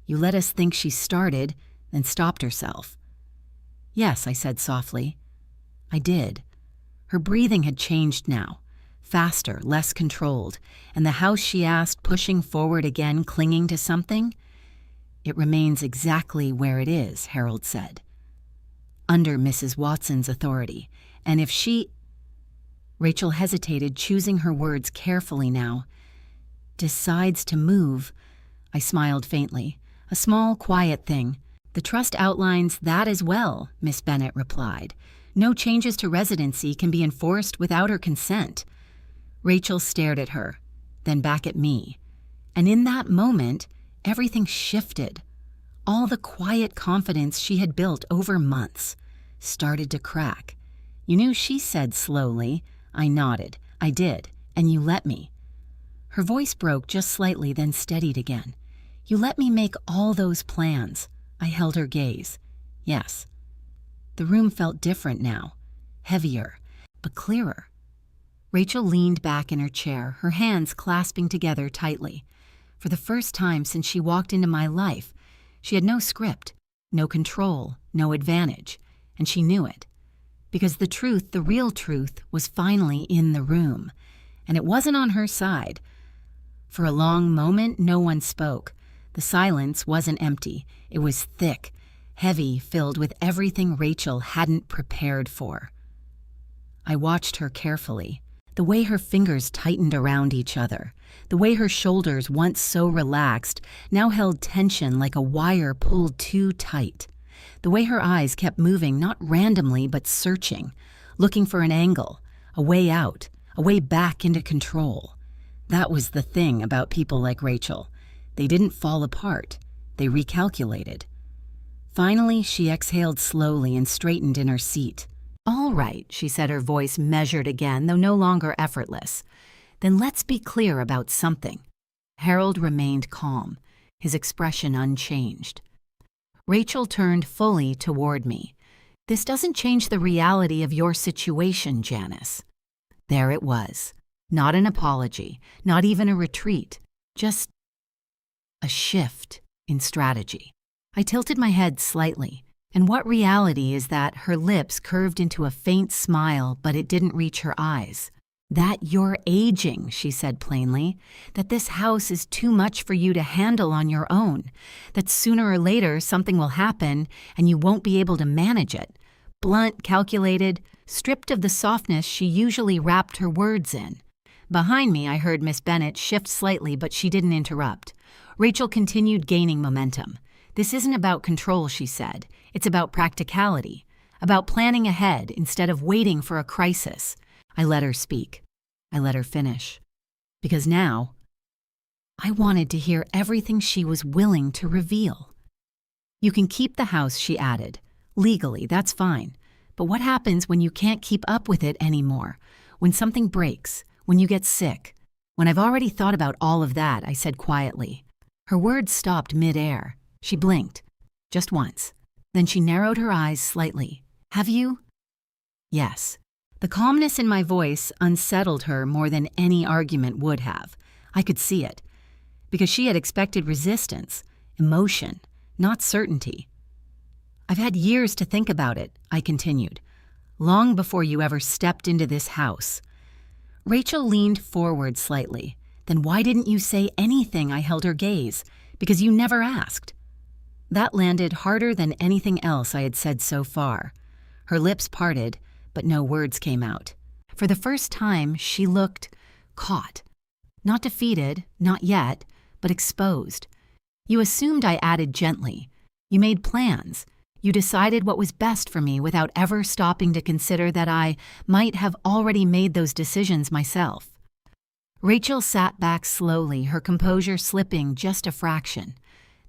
You let us think she started, then stopped herself. Yes, I said softly. I did. Her breathing had changed now. Faster, less controlled, and the house, she asked, pushing forward again, clinging to something? It remains exactly where it is, Harold said. Under Mrs. Watson's authority, and if she... Rachel hesitated, choosing her words carefully now. Decides to move, I smiled faintly. A small, quiet thing. The trust outlines that as well, Miss Bennet replied. No changes to residency can be enforced without her consent. Rachel stared at her, then back at me. And in that moment, everything shifted. All the quiet confidence she had built over months started to crack. You knew, she said slowly. I nodded. I did, and you let me. Her voice broke just slightly, then steadied again. You let me make all those plans. I held her gaze. Yes. The room felt different now, heavier, but clearer. Rachel leaned back in her chair, her hands clasping together tightly. For the first time since she walked into my life, she had no script, no control, no advantage, and she knew it. Because the truth, the real truth, was finally in the room, and it wasn't on her side. For a long moment, no one spoke. The silence wasn't empty. It was thick, heavy, filled with everything Rachel hadn't prepared for. I watched her carefully. The way her fingers tightened around each other, the way her shoulders, once so relaxed, now held tension like a wire pulled too tight. The way her eyes kept moving, not randomly but searching, looking for an angle, a way out, a way back into control. That was the thing about people like Rachel. They didn't fall apart. They recalculated. Finally, she exhaled slowly and straightened in her seat. All right, she said, her voice measured again, though no longer effortless. Then let's be clear about something. Harold remained calm, his expression unchanged. Rachel turned fully toward me. This doesn't change the reality of your situation, Janice. There it was. Not an apology, not even a retreat, just a shift in strategy. I tilted my head slightly. And what reality is that? Her lips curved into a faint smile, but it didn't reach her eyes. That you're aging, she said plainly. That this house is too much for you to handle on your own. That sooner or later something will happen and you won't be able to manage it. Blunt, calculated, stripped of the softness she usually wrapped her words in. Behind me, I heard Miss Bennet shift slightly, but she didn't interrupt. Rachel continued gaining momentum. This isn't about control, she said. It's about practicality, about planning ahead instead of waiting for a crisis. I let her speak. I let her finish. Because now, I wanted to hear everything she was willing to reveal. You can keep the house, she added. Legally, that's fine. But what happens when you can't keep up with it anymore? When something breaks? When you get sick? When I've already thought about all of that, I said quietly. Her words stopped mid-air. She blinked. Just once. Then she narrowed her eyes slightly. Have you? Yes. The calmness in my voice unsettled her more than any argument would have. I could see it. Because she had expected resistance, emotion, not certainty. I've had years to think about it, I continued. Long before you ever stepped into this house. Rachel leaned forward slightly. Then why didn't you say anything? I held her gaze. Because you never asked. That landed harder than anything else I had said so far. Her lips parted, but no words came out. For the first time, she looked caught. Not defeated, not yet, but exposed. You assumed I added gently. You made plans. You decided what was best for me without ever stopping to consider that I might have already made those decisions myself. Rachel sat back slowly, her composure slipping just a fraction.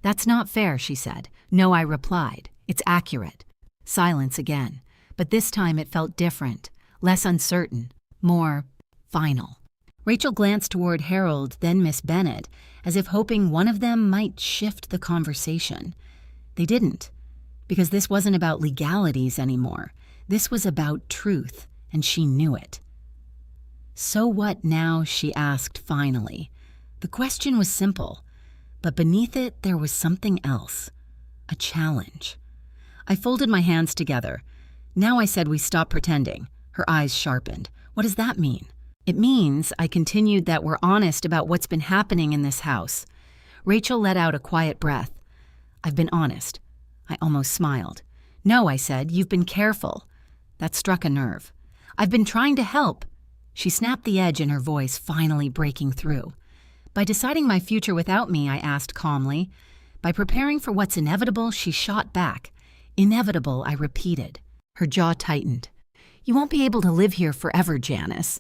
"That's not fair," she said. "No," I replied. "It's accurate." Silence again, but this time it felt different, less uncertain, more final. Rachel glanced toward Harold, then Miss Bennet, as if hoping one of them might shift the conversation. They didn't, because this wasn't about legalities anymore. This was about truth, and she knew it. "So what now?" she asked finally. The question was simple, but beneath it there was something else. A challenge. I folded my hands together. "Now," I said, "we stop pretending." Her eyes sharpened. "What does that mean?" "It means," I continued, "that we're honest about what's been happening in this house." Rachel let out a quiet breath. "I've been honest." I almost smiled. "No," I said, "you've been careful." That struck a nerve. "I've been trying to help." She snapped the edge in her voice, finally breaking through. "By deciding my future without me," I asked calmly. "By preparing for what's inevitable," she shot back. "Inevitable," I repeated. Her jaw tightened. "You won't be able to live here forever, Janice."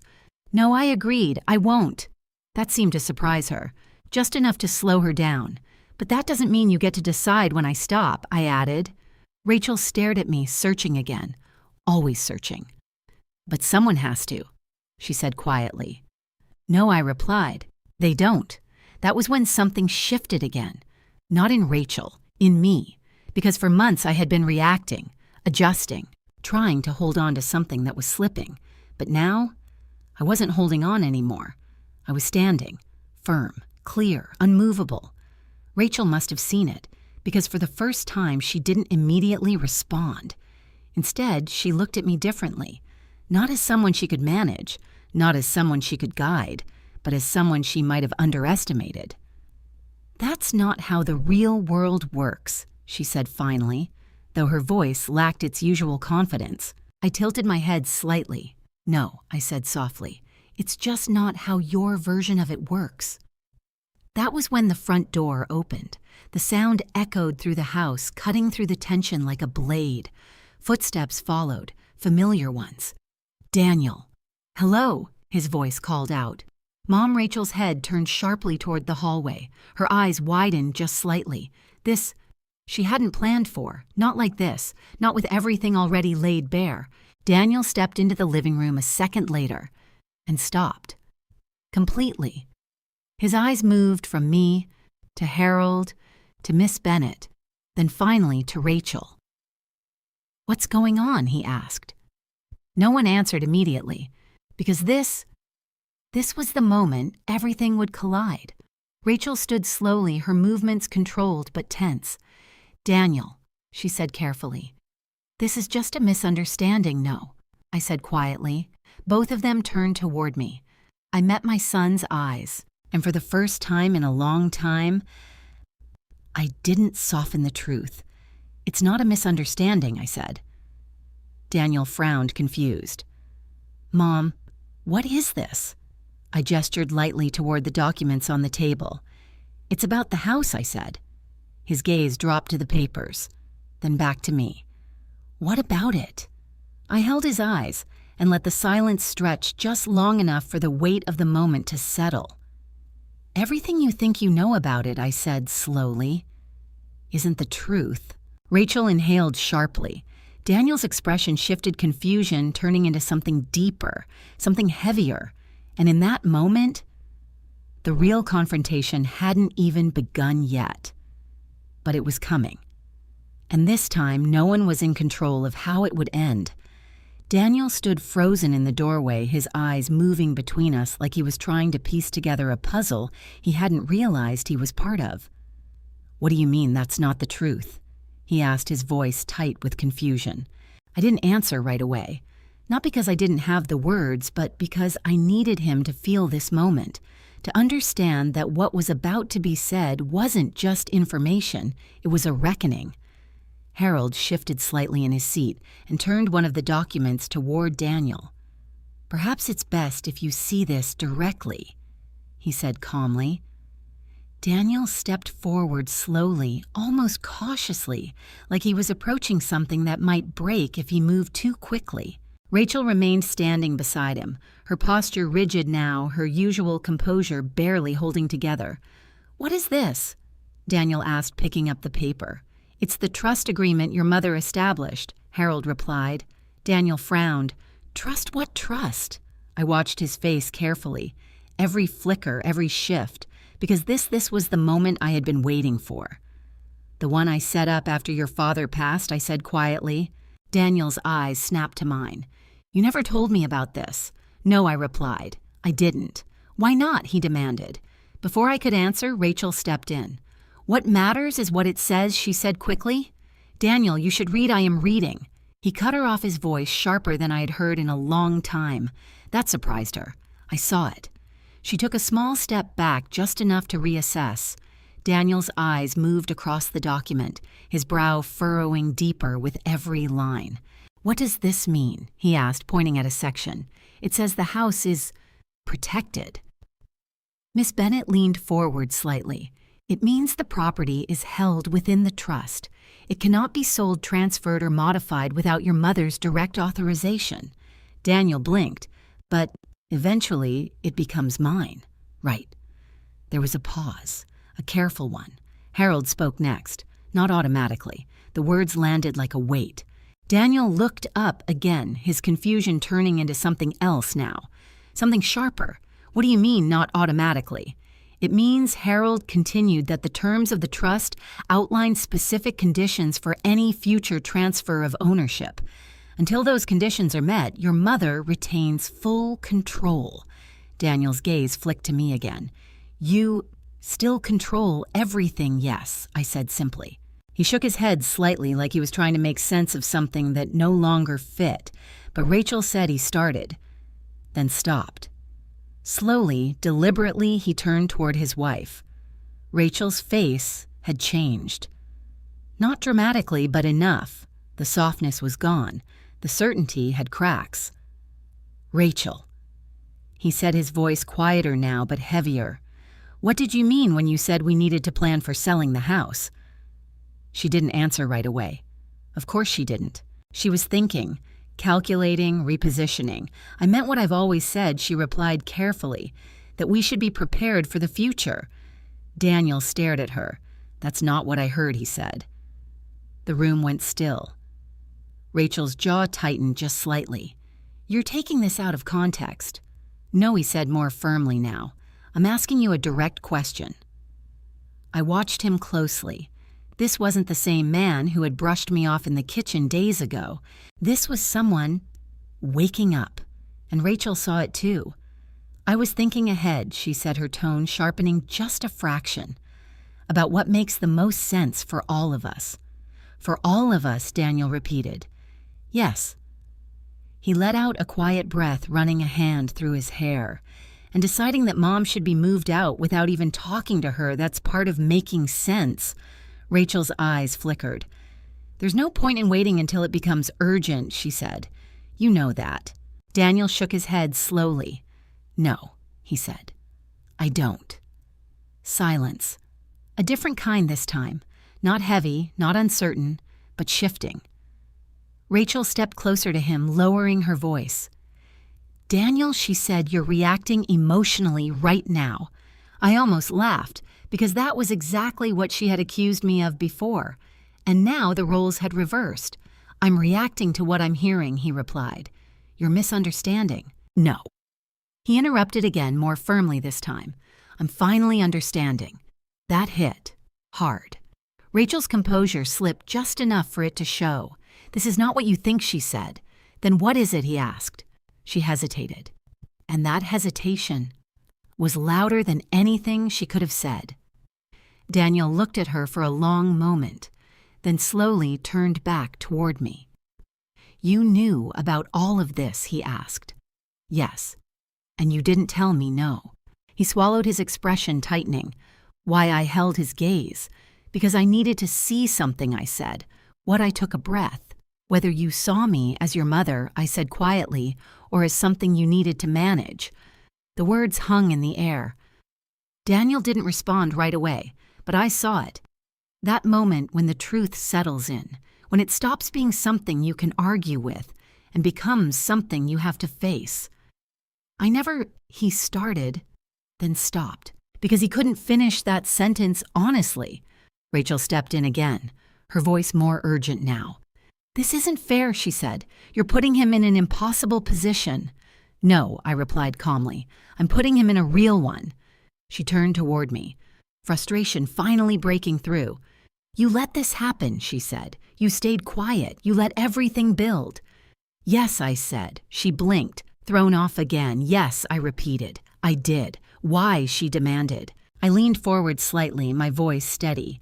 "No," I agreed, "I won't." That seemed to surprise her, just enough to slow her down. "But that doesn't mean you get to decide when I stop," I added. Rachel stared at me, searching again. Always searching. "But someone has to," she said quietly. "No," I replied. "They don't." That was when something shifted again. Not in Rachel, in me. Because for months I had been reacting, adjusting, trying to hold on to something that was slipping. But now, I wasn't holding on anymore. I was standing, firm, clear, unmovable. Rachel must have seen it, because for the first time she didn't immediately respond. Instead, she looked at me differently, not as someone she could manage, not as someone she could guide, but as someone she might have underestimated. "That's not how the real world works," she said finally, though her voice lacked its usual confidence. I tilted my head slightly. "No," I said softly, "it's just not how your version of it works." That was when the front door opened. The sound echoed through the house, cutting through the tension like a blade. Footsteps followed, familiar ones. "Daniel." "Hello," his voice called out. Mom Rachel's head turned sharply toward the hallway. Her eyes widened just slightly. This, she hadn't planned for. Not like this. Not with everything already laid bare. Daniel stepped into the living room a second later and stopped. Completely. His eyes moved from me to Harold to Miss Bennet, then finally to Rachel. "What's going on?" he asked. No one answered immediately, because this was the moment everything would collide. Rachel stood slowly, her movements controlled but tense. "Daniel," she said carefully. "This is just a misunderstanding, no," I said quietly. Both of them turned toward me. I met my son's eyes, and for the first time in a long time, I didn't soften the truth. "It's not a misunderstanding," I said. Daniel frowned, confused. "Mom, what is this?" I gestured lightly toward the documents on the table. "It's about the house," I said. His gaze dropped to the papers, then back to me. "What about it?" I held his eyes and let the silence stretch just long enough for the weight of the moment to settle. "Everything you think you know about it," I said slowly, "isn't the truth." Rachel inhaled sharply. Daniel's expression shifted, confusion turning into something deeper, something heavier. And in that moment, the real confrontation hadn't even begun yet. But it was coming. And this time, no one was in control of how it would end. Daniel stood frozen in the doorway, his eyes moving between us like he was trying to piece together a puzzle he hadn't realized he was part of. "What do you mean that's not the truth?" he asked, his voice tight with confusion. I didn't answer right away. Not because I didn't have the words, but because I needed him to feel this moment, to understand that what was about to be said wasn't just information, it was a reckoning. Harold shifted slightly in his seat and turned one of the documents toward Daniel. Perhaps it's best if you see this directly, he said calmly. Daniel stepped forward slowly, almost cautiously, like he was approaching something that might break if he moved too quickly. Rachel remained standing beside him, her posture rigid now, her usual composure barely holding together. "What is this?" Daniel asked, picking up the paper. "It's the trust agreement your mother established," Harold replied. Daniel frowned. "Trust what trust?" I watched his face carefully, every flicker, every shift, because this was the moment I had been waiting for. "The one I set up after your father passed," I said quietly. Daniel's eyes snapped to mine. "You never told me about this." "No," I replied. "I didn't." "Why not?" he demanded. Before I could answer, Rachel stepped in. "What matters is what it says," she said quickly. "Daniel, you should read. I am reading." He cut her off, his voice sharper than I had heard in a long time. That surprised her. I saw it. She took a small step back, just enough to reassess. Daniel's eyes moved across the document, his brow furrowing deeper with every line. "What does this mean?" he asked, pointing at a section. "It says the house is protected." Miss Bennett leaned forward slightly. "It means the property is held within the trust. It cannot be sold, transferred, or modified without your mother's direct authorization." Daniel blinked. "But eventually it becomes mine, right?" There was a pause, a careful one. Harold spoke next, not automatically. The words landed like a weight. Daniel looked up again, his confusion turning into something else now, something sharper. "What do you mean, not automatically?" "It means," Harold continued, "that the terms of the trust outline specific conditions for any future transfer of ownership. Until those conditions are met, your mother retains full control." Daniel's gaze flicked to me again. "You still control everything, yes," I said simply. He shook his head slightly, like he was trying to make sense of something that no longer fit, but Rachel said he started, then stopped. Slowly, deliberately, he turned toward his wife. Rachel's face had changed. Not dramatically, but enough. The softness was gone. The certainty had cracks. "Rachel," he said, his voice quieter now, but heavier. "What did you mean when you said we needed to plan for selling the house?" She didn't answer right away. Of course she didn't. She was thinking, calculating, repositioning. "I meant what I've always said," she replied carefully, "that we should be prepared for the future." Daniel stared at her. "That's not what I heard," he said. The room went still. Rachel's jaw tightened just slightly. "You're taking this out of context." "No," he said more firmly now. "I'm asking you a direct question." I watched him closely. This wasn't the same man who had brushed me off in the kitchen days ago. This was someone waking up, and Rachel saw it too. "I was thinking ahead," she said, her tone sharpening just a fraction, "about what makes the most sense for all of us." "For all of us," Daniel repeated. "Yes." He let out a quiet breath, running a hand through his hair. "And deciding that Mom should be moved out without even talking to her, that's part of making sense." Rachel's eyes flickered. "There's no point in waiting until it becomes urgent," she said. "You know that." Daniel shook his head slowly. "No," he said. "I don't." Silence. A different kind this time. Not heavy, not uncertain, but shifting. Rachel stepped closer to him, lowering her voice. "Daniel," she said, "you're reacting emotionally right now." I almost laughed, because that was exactly what she had accused me of before. And now the roles had reversed. "I'm reacting to what I'm hearing," he replied. "You're misunderstanding." "No." He interrupted again, more firmly this time. "I'm finally understanding." That hit. Hard. Rachel's composure slipped just enough for it to show. "This is not what you think," she said. "Then what is it?" he asked. She hesitated. And that hesitation was louder than anything she could have said. Daniel looked at her for a long moment, then slowly turned back toward me. "You knew about all of this?" he asked. "Yes. And you didn't tell me no." He swallowed, his expression tightening. Why I held his gaze. "Because I needed to see something," I said. "What I took a breath. Whether you saw me as your mother," I said quietly, or as something you needed to manage. The words hung in the air. Daniel didn't respond right away, but I saw it. That moment when the truth settles in, when it stops being something you can argue with and becomes something you have to face. He started, then stopped, because he couldn't finish that sentence honestly. Rachel stepped in again, her voice more urgent now. "This isn't fair," she said. "You're putting him in an impossible position." "No," I replied calmly. "I'm putting him in a real one." She turned toward me, frustration finally breaking through. "You let this happen," she said. "You stayed quiet. You let everything build." "Yes," I said. She blinked, thrown off again. "Yes," I repeated. "I did." "Why?" she demanded. I leaned forward slightly, my voice steady.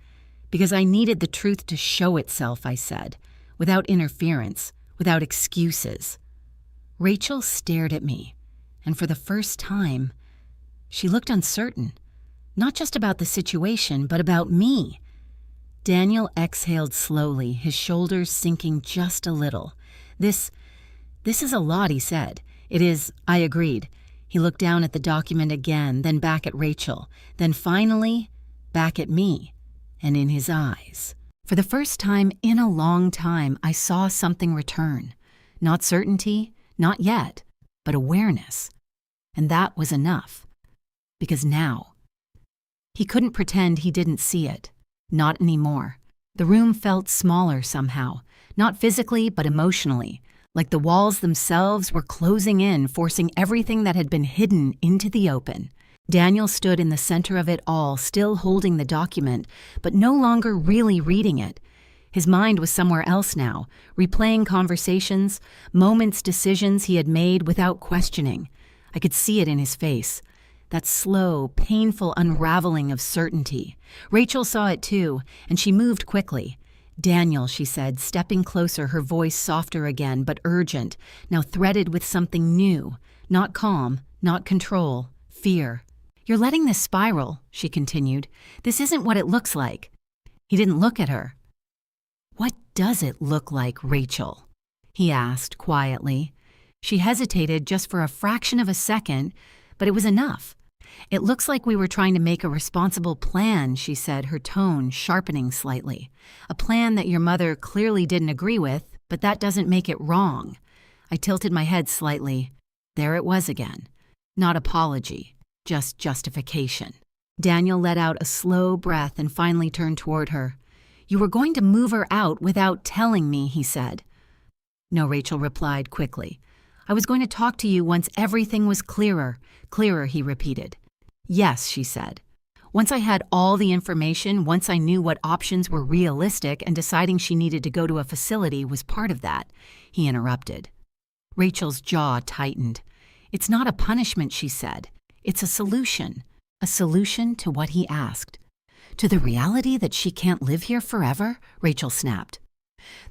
"Because I needed the truth to show itself," I said, without interference, without excuses. Rachel stared at me, and for the first time, she looked uncertain, not just about the situation, but about me. Daniel exhaled slowly, his shoulders sinking just a little. This is a lot," he said. "It is," I agreed. He looked down at the document again, then back at Rachel, then finally back at me, and in his eyes. For the first time in a long time, I saw something return. Not certainty, not yet, but awareness. And that was enough. Because now, he couldn't pretend he didn't see it. Not anymore. The room felt smaller somehow, not physically but emotionally, like the walls themselves were closing in, forcing everything that had been hidden into the open. Daniel stood in the center of it all, still holding the document, but no longer really reading it. His mind was somewhere else now, replaying conversations, moments, decisions he had made without questioning. I could see it in his face. That slow, painful unraveling of certainty. Rachel saw it too, and she moved quickly. "Daniel," she said, stepping closer, her voice softer again, but urgent, now threaded with something new. Not calm, not control, fear. "You're letting this spiral," she continued. "This isn't what it looks like." He didn't look at her. "What does it look like, Rachel?" he asked quietly. She hesitated just for a fraction of a second, but it was enough. "It looks like we were trying to make a responsible plan," she said, her tone sharpening slightly. "A plan that your mother clearly didn't agree with, but that doesn't make it wrong." I tilted my head slightly. There it was again. Not apology, just justification. Daniel let out a slow breath and finally turned toward her. "You were going to move her out without telling me," he said. "No," Rachel replied quickly. "I was going to talk to you once everything was clearer." "Clearer," he repeated. "Yes," she said. "Once I had all the information, once I knew what options were realistic, and deciding she needed to go to a facility was part of that," he interrupted. Rachel's jaw tightened. "It's not a punishment," she said. "It's a solution to what he asked." "To the reality that she can't live here forever?" Rachel snapped.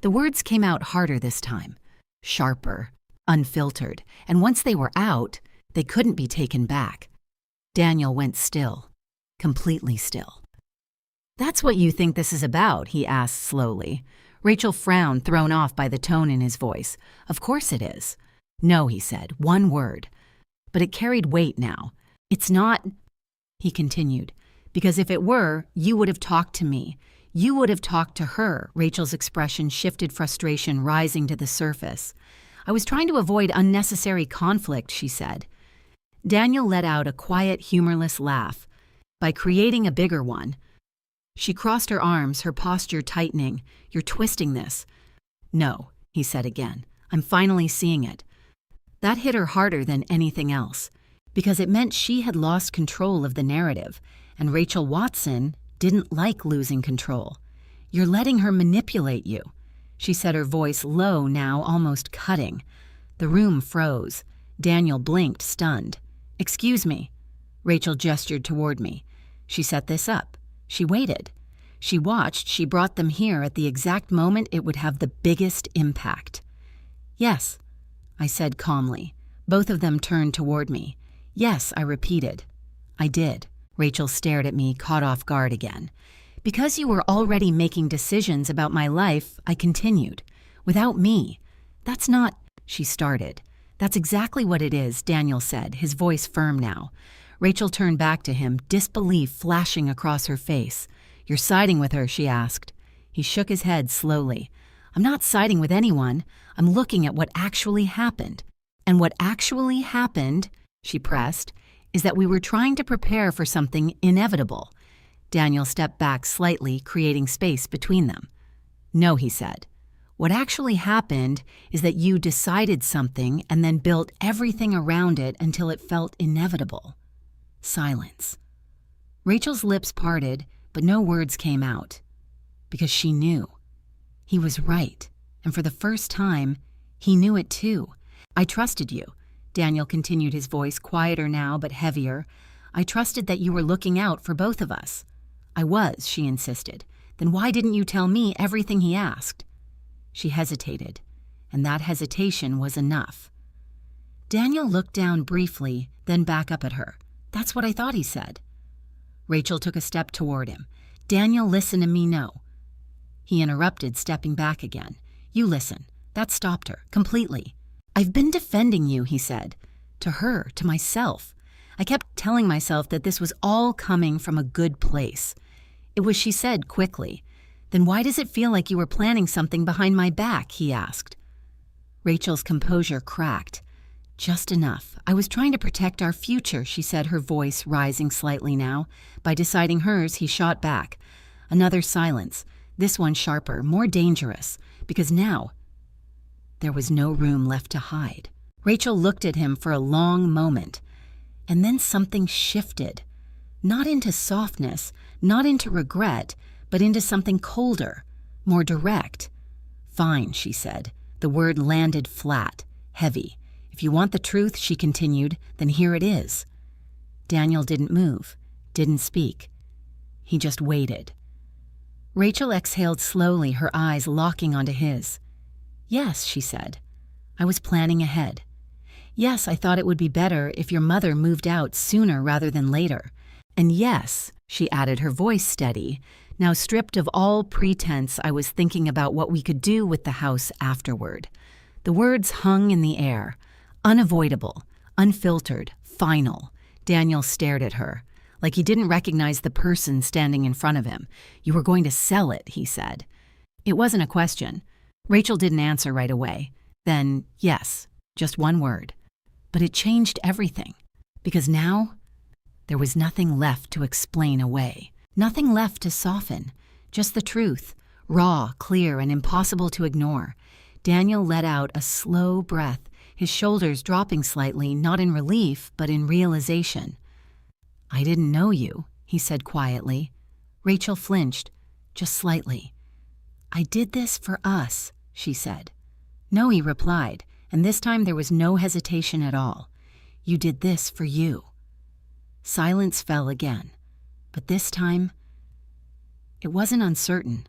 The words came out harder this time, sharper, unfiltered, and once they were out, they couldn't be taken back. Daniel went still, completely still. "That's what you think this is about?" he asked slowly. Rachel frowned, thrown off by the tone in his voice. "Of course it is." "No," he said, one word. But it carried weight now. "It's not," he continued, "because if it were, you would have talked to me. You would have talked to her." Rachel's expression shifted, frustration rising to the surface. "I was trying to avoid unnecessary conflict," she said. Daniel let out a quiet, humorless laugh. "By creating a bigger one." She crossed her arms, her posture tightening. "You're twisting this." "No," he said again. "I'm finally seeing it." That hit her harder than anything else, because it meant she had lost control of the narrative, and Rachel Watson didn't like losing control. "You're letting her manipulate you," she said, her voice low now, almost cutting. The room froze. Daniel blinked, stunned. "Excuse me." Rachel gestured toward me. "She set this up. She waited. She watched. She brought them here at the exact moment it would have the biggest impact." "Yes," I said calmly. Both of them turned toward me. "Yes," I repeated. "I did." Rachel stared at me, caught off guard again. "Because you were already making decisions about my life," I continued. "Without me. That's not," she started. That's exactly what it is, Daniel said, his voice firm now. Rachel turned back to him, disbelief flashing across her face. "You're siding with her?" she asked. He shook his head slowly. "I'm not siding with anyone. I'm looking at what actually happened. And what actually happened," she pressed, "is that we were trying to prepare for something inevitable." Daniel stepped back slightly, creating space between them. "No," he said. "What actually happened is that you decided something and then built everything around it until it felt inevitable." Silence. Rachel's lips parted, but no words came out. Because she knew. He was right, and for the first time, he knew it too. "I trusted you," Daniel continued, his voice quieter now but heavier. "I trusted that you were looking out for both of us." "I was," she insisted. "Then why didn't you tell me everything he asked?" She hesitated, and that hesitation was enough. Daniel looked down briefly, then back up at her. "That's what I thought he said." Rachel took a step toward him. "Daniel, listen to me, no." He interrupted, stepping back again. "You listen." That stopped her, completely. "I've been defending you," he said. To her, to myself. I kept telling myself that this was all coming from a good place. It was, she said quickly. "Then why does it feel like you were planning something behind my back?" he asked. Rachel's composure cracked. "Just enough. I was trying to protect our future," she said, her voice rising slightly now. By deciding hers, he shot back. Another silence, this one sharper, more dangerous, because now there was no room left to hide. Rachel looked at him for a long moment, and then something shifted. Not into softness, not into regret, but into something colder, more direct. "Fine," she said. The word landed flat, heavy. "If you want the truth," she continued, "then here it is." Daniel didn't move, didn't speak. He just waited. Rachel exhaled slowly, her eyes locking onto his. "Yes," she said. "I was planning ahead. Yes, I thought it would be better if your mother moved out sooner rather than later. And yes," she added, her voice steady, "now stripped of all pretense, I was thinking about what we could do with the house afterward." The words hung in the air. Unavoidable, unfiltered, final. Daniel stared at her, like he didn't recognize the person standing in front of him. "You were going to sell it," he said. It wasn't a question. Rachel didn't answer right away. Then, yes, just one word. But it changed everything. Because now, there was nothing left to explain away. Nothing left to soften. Just the truth, raw, clear, and impossible to ignore. Daniel let out a slow breath, his shoulders dropping slightly, not in relief, but in realization. "I didn't know you," he said quietly. Rachel flinched, just slightly. "I did this for us," she said. "No," he replied, and this time there was no hesitation at all. "You did this for you." Silence fell again, but this time, it wasn't uncertain.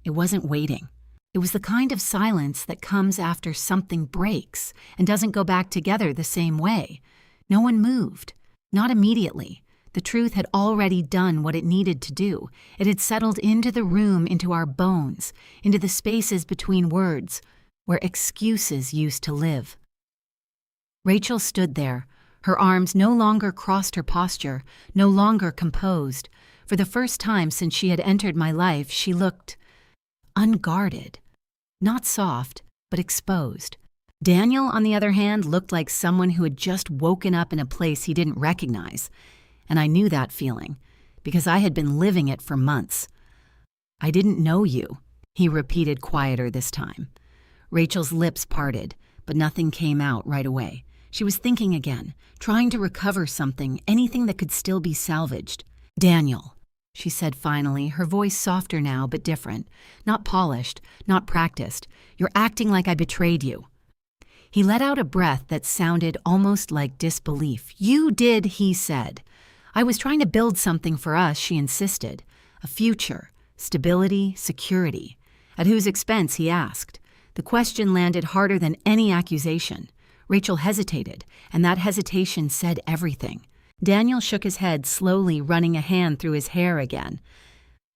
It wasn't waiting. It was the kind of silence that comes after something breaks and doesn't go back together the same way. No one moved, not immediately. The truth had already done what it needed to do. It had settled into the room, into our bones, into the spaces between words, where excuses used to live. Rachel stood there. Her arms no longer crossed her posture, no longer composed. For the first time since she had entered my life, she looked unguarded. Not soft, but exposed. Daniel, on the other hand, looked like someone who had just woken up in a place he didn't recognize. And I knew that feeling, because I had been living it for months. "I didn't know you," he repeated, quieter this time. Rachel's lips parted, but nothing came out right away. She was thinking again, trying to recover something, anything that could still be salvaged. "Daniel," she said finally, her voice softer now but different, not polished, not practiced. "You're acting like I betrayed you." He let out a breath that sounded almost like disbelief. "You did," he said. "I was trying to build something for us," she insisted. "A future, stability, security." At whose expense, he asked. The question landed harder than any accusation. Rachel hesitated, and that hesitation said everything. Daniel shook his head, slowly running a hand through his hair again.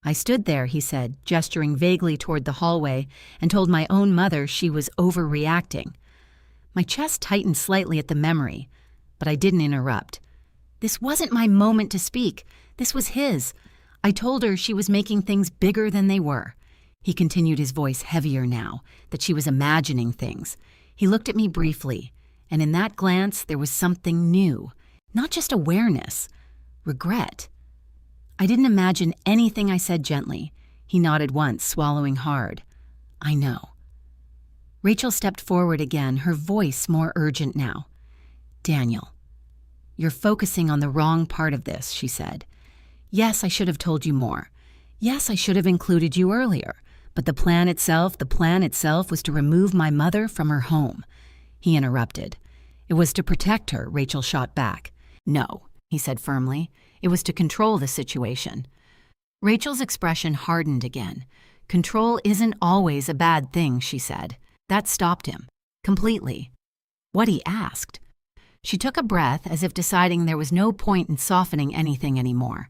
"I stood there," he said, gesturing vaguely toward the hallway, "and told my own mother she was overreacting. My chest tightened slightly at the memory, but I didn't interrupt. This wasn't my moment to speak. This was his. I told her she was making things bigger than they were. He continued, his voice heavier now, that she was imagining things. He looked at me briefly, and in that glance there was something new. Not just awareness. Regret. I didn't imagine anything I said gently. He nodded once, swallowing hard. I know. Rachel stepped forward again, her voice more urgent now. Daniel, you're focusing on the wrong part of this, she said. Yes, I should have told you more. Yes, I should have included you earlier. But the plan itself was to remove my mother from her home. He interrupted. It was to protect her, Rachel shot back. No, he said firmly. It was to control the situation. Rachel's expression hardened again. Control isn't always a bad thing, she said. That stopped him. Completely. What he asked. She took a breath as if deciding there was no point in softening anything anymore.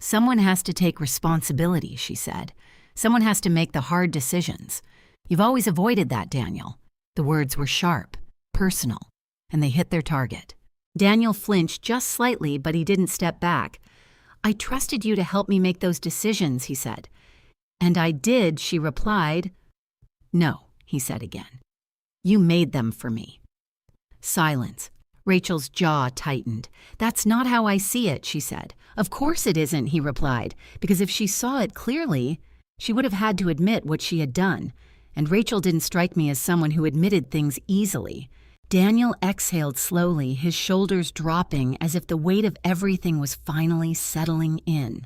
Someone has to take responsibility, she said. Someone has to make the hard decisions. You've always avoided that, Daniel. The words were sharp, personal, and they hit their target. Daniel flinched just slightly, but he didn't step back. I trusted you to help me make those decisions, he said. And I did, she replied. No, he said again. You made them for me. Silence. Rachel's jaw tightened. That's not how I see it, she said. Of course it isn't, he replied, because if she saw it clearly, she would have had to admit what she had done, and Rachel didn't strike me as someone who admitted things easily. Daniel exhaled slowly, his shoulders dropping as if the weight of everything was finally settling in.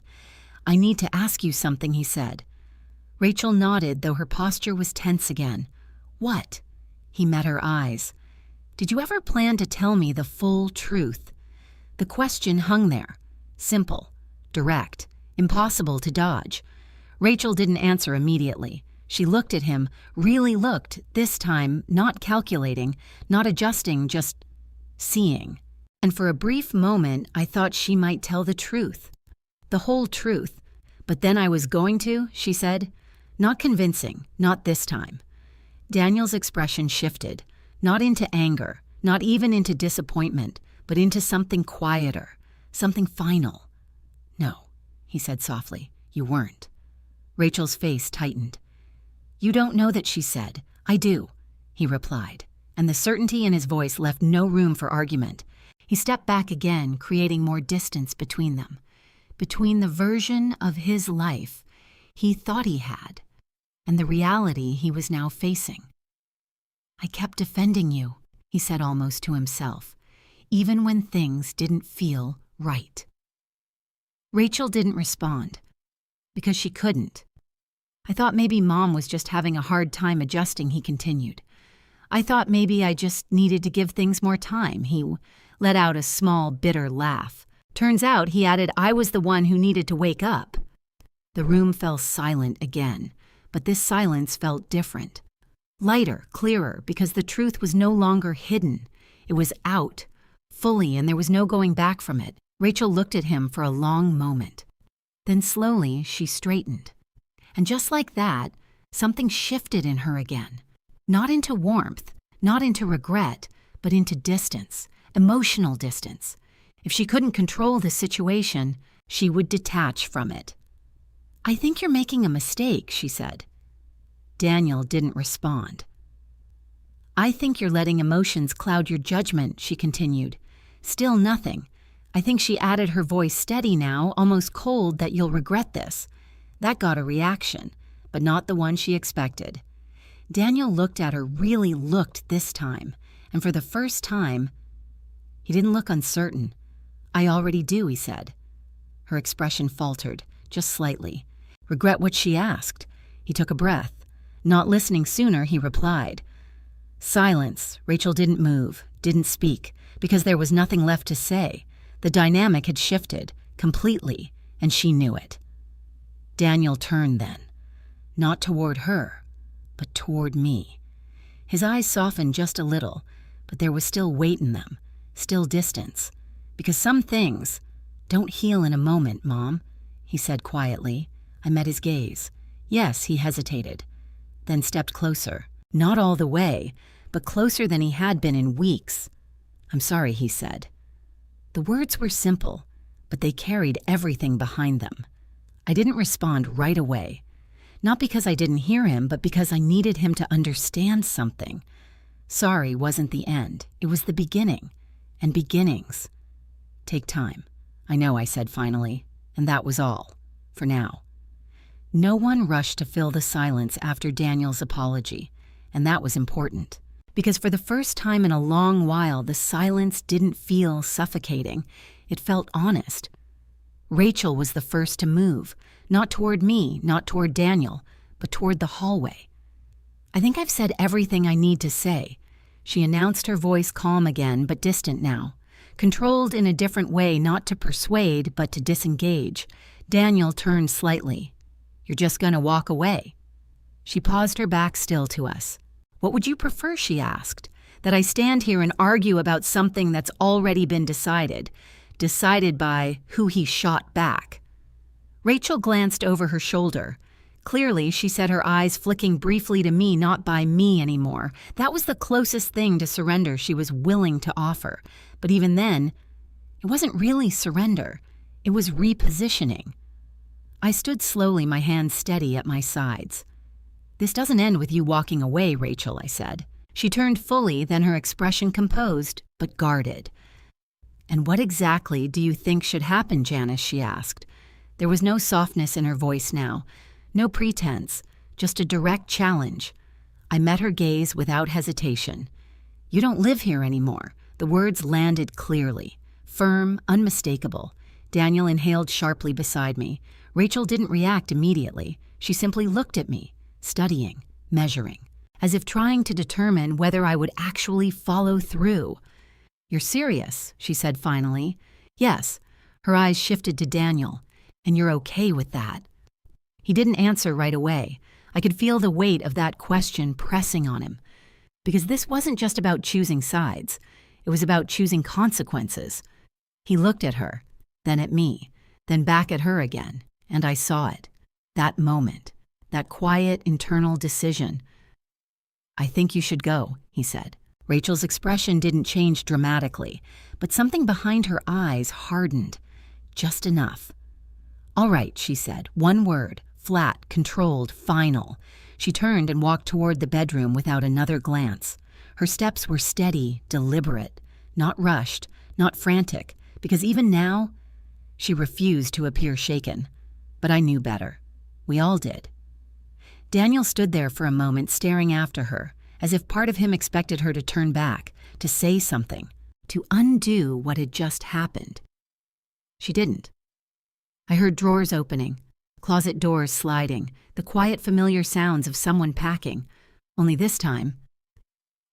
I need to ask you something, he said. Rachel nodded, though her posture was tense again. What? He met her eyes. Did you ever plan to tell me the full truth? The question hung there. Simple, direct, impossible to dodge. Rachel didn't answer immediately. She looked at him, really looked, this time not calculating, not adjusting, just seeing. And for a brief moment, I thought she might tell the truth. The whole truth. But then I was going to, she said. Not convincing, not this time. Daniel's expression shifted, not into anger, not even into disappointment, but into something quieter, something final. No, he said softly, you weren't. Rachel's face tightened. You don't know that, she said. I do, he replied, and the certainty in his voice left no room for argument. He stepped back again, creating more distance between them, between the version of his life he thought he had and the reality he was now facing. I kept defending you, he said almost to himself, even when things didn't feel right. Rachel didn't respond, because she couldn't. I thought maybe Mom was just having a hard time adjusting, he continued. I thought maybe I just needed to give things more time. He let out a small, bitter laugh. Turns out, he added, I was the one who needed to wake up. The room fell silent again, but this silence felt different. Lighter, clearer, because the truth was no longer hidden. It was out, fully, and there was no going back from it. Rachel looked at him for a long moment. Then slowly, she straightened. And just like that, something shifted in her again. Not into warmth, not into regret, but into distance, emotional distance. If she couldn't control the situation, she would detach from it. I think you're making a mistake, she said. Daniel didn't respond. I think you're letting emotions cloud your judgment, she continued. Still nothing. I think she added, her voice steady now, almost cold, that you'll regret this. That got a reaction, but not the one she expected. Daniel looked at her, really looked this time, and for the first time, he didn't look uncertain. I already do, he said. Her expression faltered, just slightly. Regret what she asked. He took a breath. Not listening sooner, he replied. Silence. Rachel didn't move, didn't speak, because there was nothing left to say. The dynamic had shifted, completely, and she knew it. Daniel turned then, not toward her, but toward me. His eyes softened just a little, but there was still weight in them, still distance. Because some things don't heal in a moment, Mom, he said quietly. I met his gaze. Yes, he hesitated, then stepped closer. Not all the way, but closer than he had been in weeks. "I'm sorry," he said. The words were simple, but they carried everything behind them. I didn't respond right away. Not because I didn't hear him, but because I needed him to understand something. Sorry wasn't the end. It was the beginning. And beginnings take time. "I know," I said finally, and that was all, for now. No one rushed to fill the silence after Daniel's apology, and that was important. Because for the first time in a long while, the silence didn't feel suffocating. It felt honest. Rachel was the first to move, not toward me, not toward Daniel, but toward the hallway. "I think I've said everything I need to say," she announced, her voice calm again, but distant now. Controlled in a different way, not to persuade, but to disengage. Daniel turned slightly. "You're just gonna walk away?" She paused, her back still to us. "What would you prefer?" she asked. "That I stand here and argue about something that's already been decided by who he shot back?" Rachel glanced over her shoulder. Clearly, she said, her eyes flicking briefly to me, not by me anymore. That was the closest thing to surrender she was willing to offer. But even then, it wasn't really surrender. It was repositioning. I stood slowly, my hands steady at my sides. "This doesn't end with you walking away, Rachel," I said. She turned fully, then her expression composed, but guarded. "And what exactly do you think should happen, Janice?" she asked. There was no softness in her voice now, no pretense, just a direct challenge. I met her gaze without hesitation. "You don't live here anymore." The words landed clearly, firm, unmistakable. Daniel inhaled sharply beside me. Rachel didn't react immediately. She simply looked at me, studying, measuring, as if trying to determine whether I would actually follow through. "You're serious," she said finally. "Yes." Her eyes shifted to Daniel. "And you're okay with that?" He didn't answer right away. I could feel the weight of that question pressing on him. Because this wasn't just about choosing sides. It was about choosing consequences. He looked at her, then at me, then back at her again, and I saw it. That moment, that quiet internal decision. "I think you should go," he said. Rachel's expression didn't change dramatically, but something behind her eyes hardened. Just enough. "All right," she said. One word, flat, controlled, final. She turned and walked toward the bedroom without another glance. Her steps were steady, deliberate, not rushed, not frantic, because even now, she refused to appear shaken. But I knew better. We all did. Daniel stood there for a moment, staring after her, as if part of him expected her to turn back, to say something, to undo what had just happened. She didn't. I heard drawers opening, closet doors sliding, the quiet, familiar sounds of someone packing. Only this time,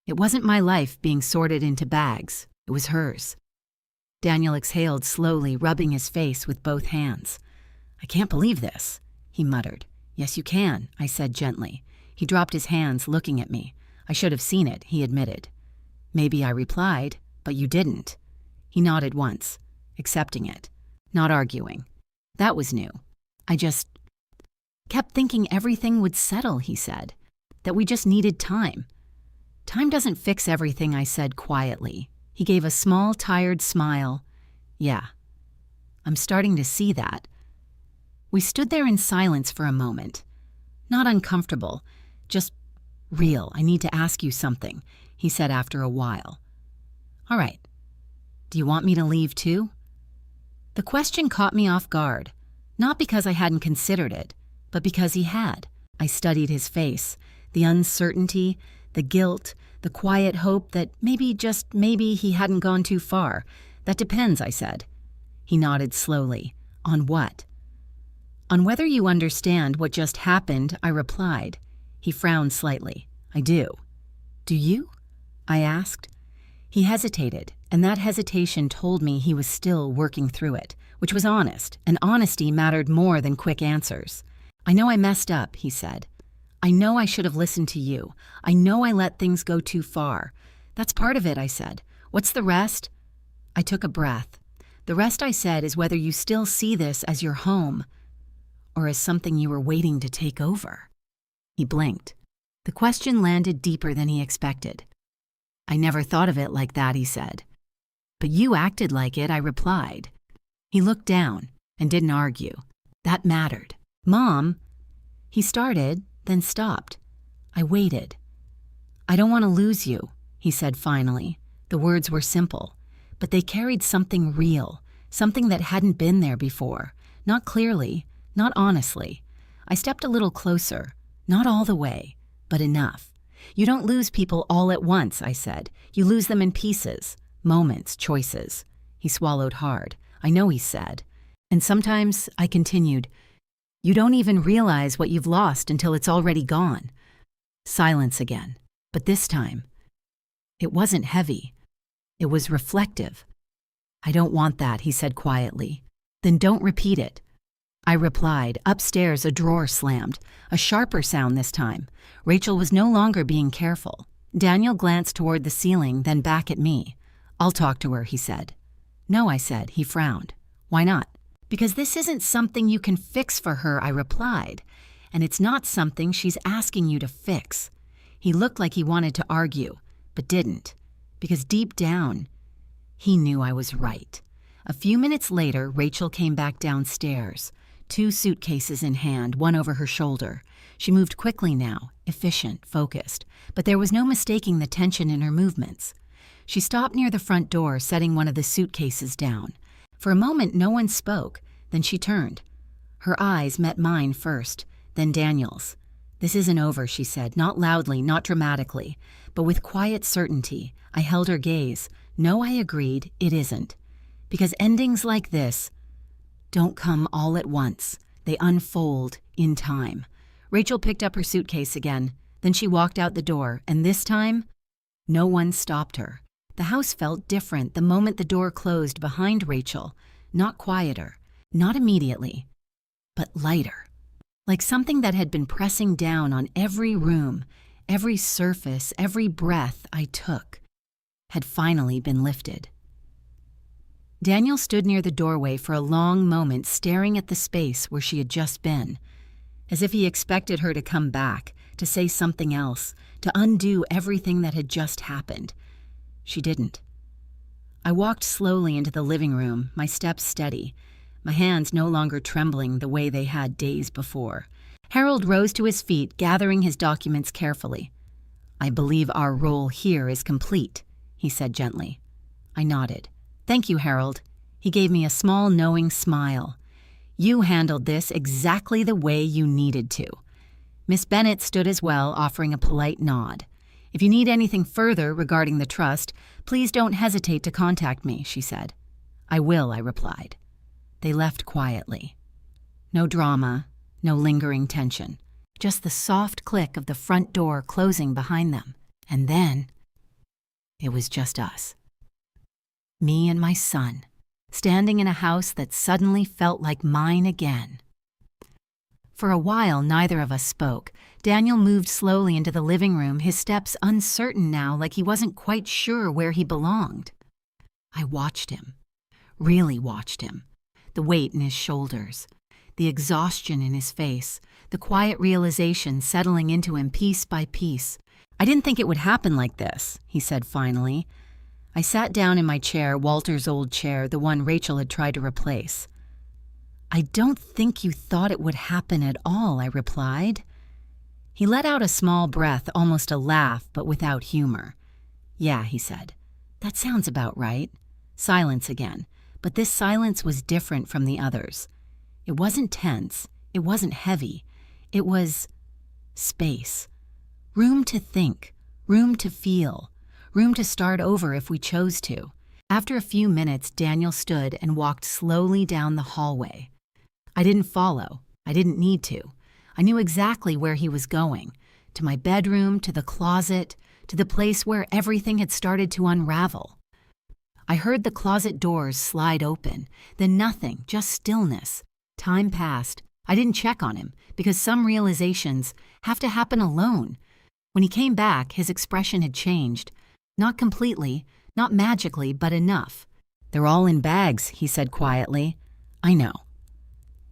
it wasn't my life being sorted into bags. It was hers. Daniel exhaled slowly, rubbing his face with both hands. "I can't believe this," he muttered. "Yes, you can," I said gently. He dropped his hands, looking at me. "I should have seen it," he admitted. "Maybe," I replied, "but you didn't." He nodded once, accepting it, not arguing. That was new. "I just kept thinking everything would settle," he said, "that we just needed time." "Time doesn't fix everything," I said quietly. He gave a small, tired smile. "Yeah, I'm starting to see that." We stood there in silence for a moment. Not uncomfortable, just real. "I need to ask you something," he said after a while. "All right. Do you want me to leave too?" The question caught me off guard, not because I hadn't considered it, but because he had. I studied his face, the uncertainty, the guilt, the quiet hope that maybe, just maybe, he hadn't gone too far. "That depends," I said. He nodded slowly. "On what?" "On whether you understand what just happened," I replied. He frowned slightly. "I do." "Do you?" I asked. He hesitated, and that hesitation told me he was still working through it, which was honest, and honesty mattered more than quick answers. "I know I messed up," he said. "I know I should have listened to you. I know I let things go too far. That's part of it," I said. "What's the rest?" I took a breath. "The rest," I said, "is whether you still see this as your home, or as something you were waiting to take over." He blinked. The question landed deeper than he expected. I never thought of it like that, he said. But you acted like it, I replied. He looked down and didn't argue. That mattered. Mom, he started, then stopped. I waited. I don't want to lose you, he said finally. The words were simple, but they carried something real, something that hadn't been there before. Not clearly, not honestly. I stepped a little closer, not all the way, but enough. You don't lose people all at once, I said. You lose them in pieces, moments, choices. He swallowed hard. I know, he said. And sometimes, I continued, you don't even realize what you've lost until it's already gone. Silence again. But this time, it wasn't heavy. It was reflective. I don't want that, he said quietly. Then don't repeat it. I replied. Upstairs, a drawer slammed, a sharper sound this time. Rachel was no longer being careful. Daniel glanced toward the ceiling, then back at me. I'll talk to her, he said. No, I said. He frowned. Why not? Because this isn't something you can fix for her, I replied. And it's not something she's asking you to fix. He looked like he wanted to argue, but didn't. Because deep down, he knew I was right. A few minutes later, Rachel came back downstairs, 2 suitcases in hand, one over her shoulder. She moved quickly now, efficient, focused, but there was no mistaking the tension in her movements. She stopped near the front door, setting one of the suitcases down. For a moment, no one spoke. Then she turned. Her eyes met mine first, then Daniel's. This isn't over, she said, not loudly, not dramatically, but with quiet certainty. I held her gaze. No, I agreed, it isn't. Because endings like this don't come all at once. They unfold in time. Rachel picked up her suitcase again. Then she walked out the door, and this time, no one stopped her. The house felt different the moment the door closed behind Rachel. Not quieter, not immediately, but lighter. Like something that had been pressing down on every room, every surface, every breath I took, had finally been lifted. Daniel stood near the doorway for a long moment, staring at the space where she had just been, as if he expected her to come back, to say something else, to undo everything that had just happened. She didn't. I walked slowly into the living room, my steps steady, my hands no longer trembling the way they had days before. Harold rose to his feet, gathering his documents carefully. I believe our role here is complete, he said gently. I nodded. Thank you, Harold. He gave me a small, knowing smile. You handled this exactly the way you needed to. Miss Bennett stood as well, offering a polite nod. If you need anything further regarding the trust, please don't hesitate to contact me, she said. I will, I replied. They left quietly. No drama, no lingering tension. Just the soft click of the front door closing behind them. And then, it was just us. Me and my son, standing in a house that suddenly felt like mine again. For a while, neither of us spoke. Daniel moved slowly into the living room, his steps uncertain now, like he wasn't quite sure where he belonged. I watched him, really watched him. The weight in his shoulders, the exhaustion in his face, the quiet realization settling into him piece by piece. I didn't think it would happen like this, he said finally. I sat down in my chair, Walter's old chair, the one Rachel had tried to replace. I don't think you thought it would happen at all, I replied. He let out a small breath, almost a laugh, but without humor. Yeah, he said. That sounds about right. Silence again. But this silence was different from the others. It wasn't tense. It wasn't heavy. It was space. Room to think. Room to feel. Room to start over if we chose to. After a few minutes, Daniel stood and walked slowly down the hallway. I didn't follow. I didn't need to. I knew exactly where he was going. To my bedroom, to the closet, to the place where everything had started to unravel. I heard the closet doors slide open, then nothing, just stillness. Time passed. I didn't check on him, because some realizations have to happen alone. When he came back, his expression had changed. Not completely, not magically, but enough. They're all in bags, he said quietly. I know.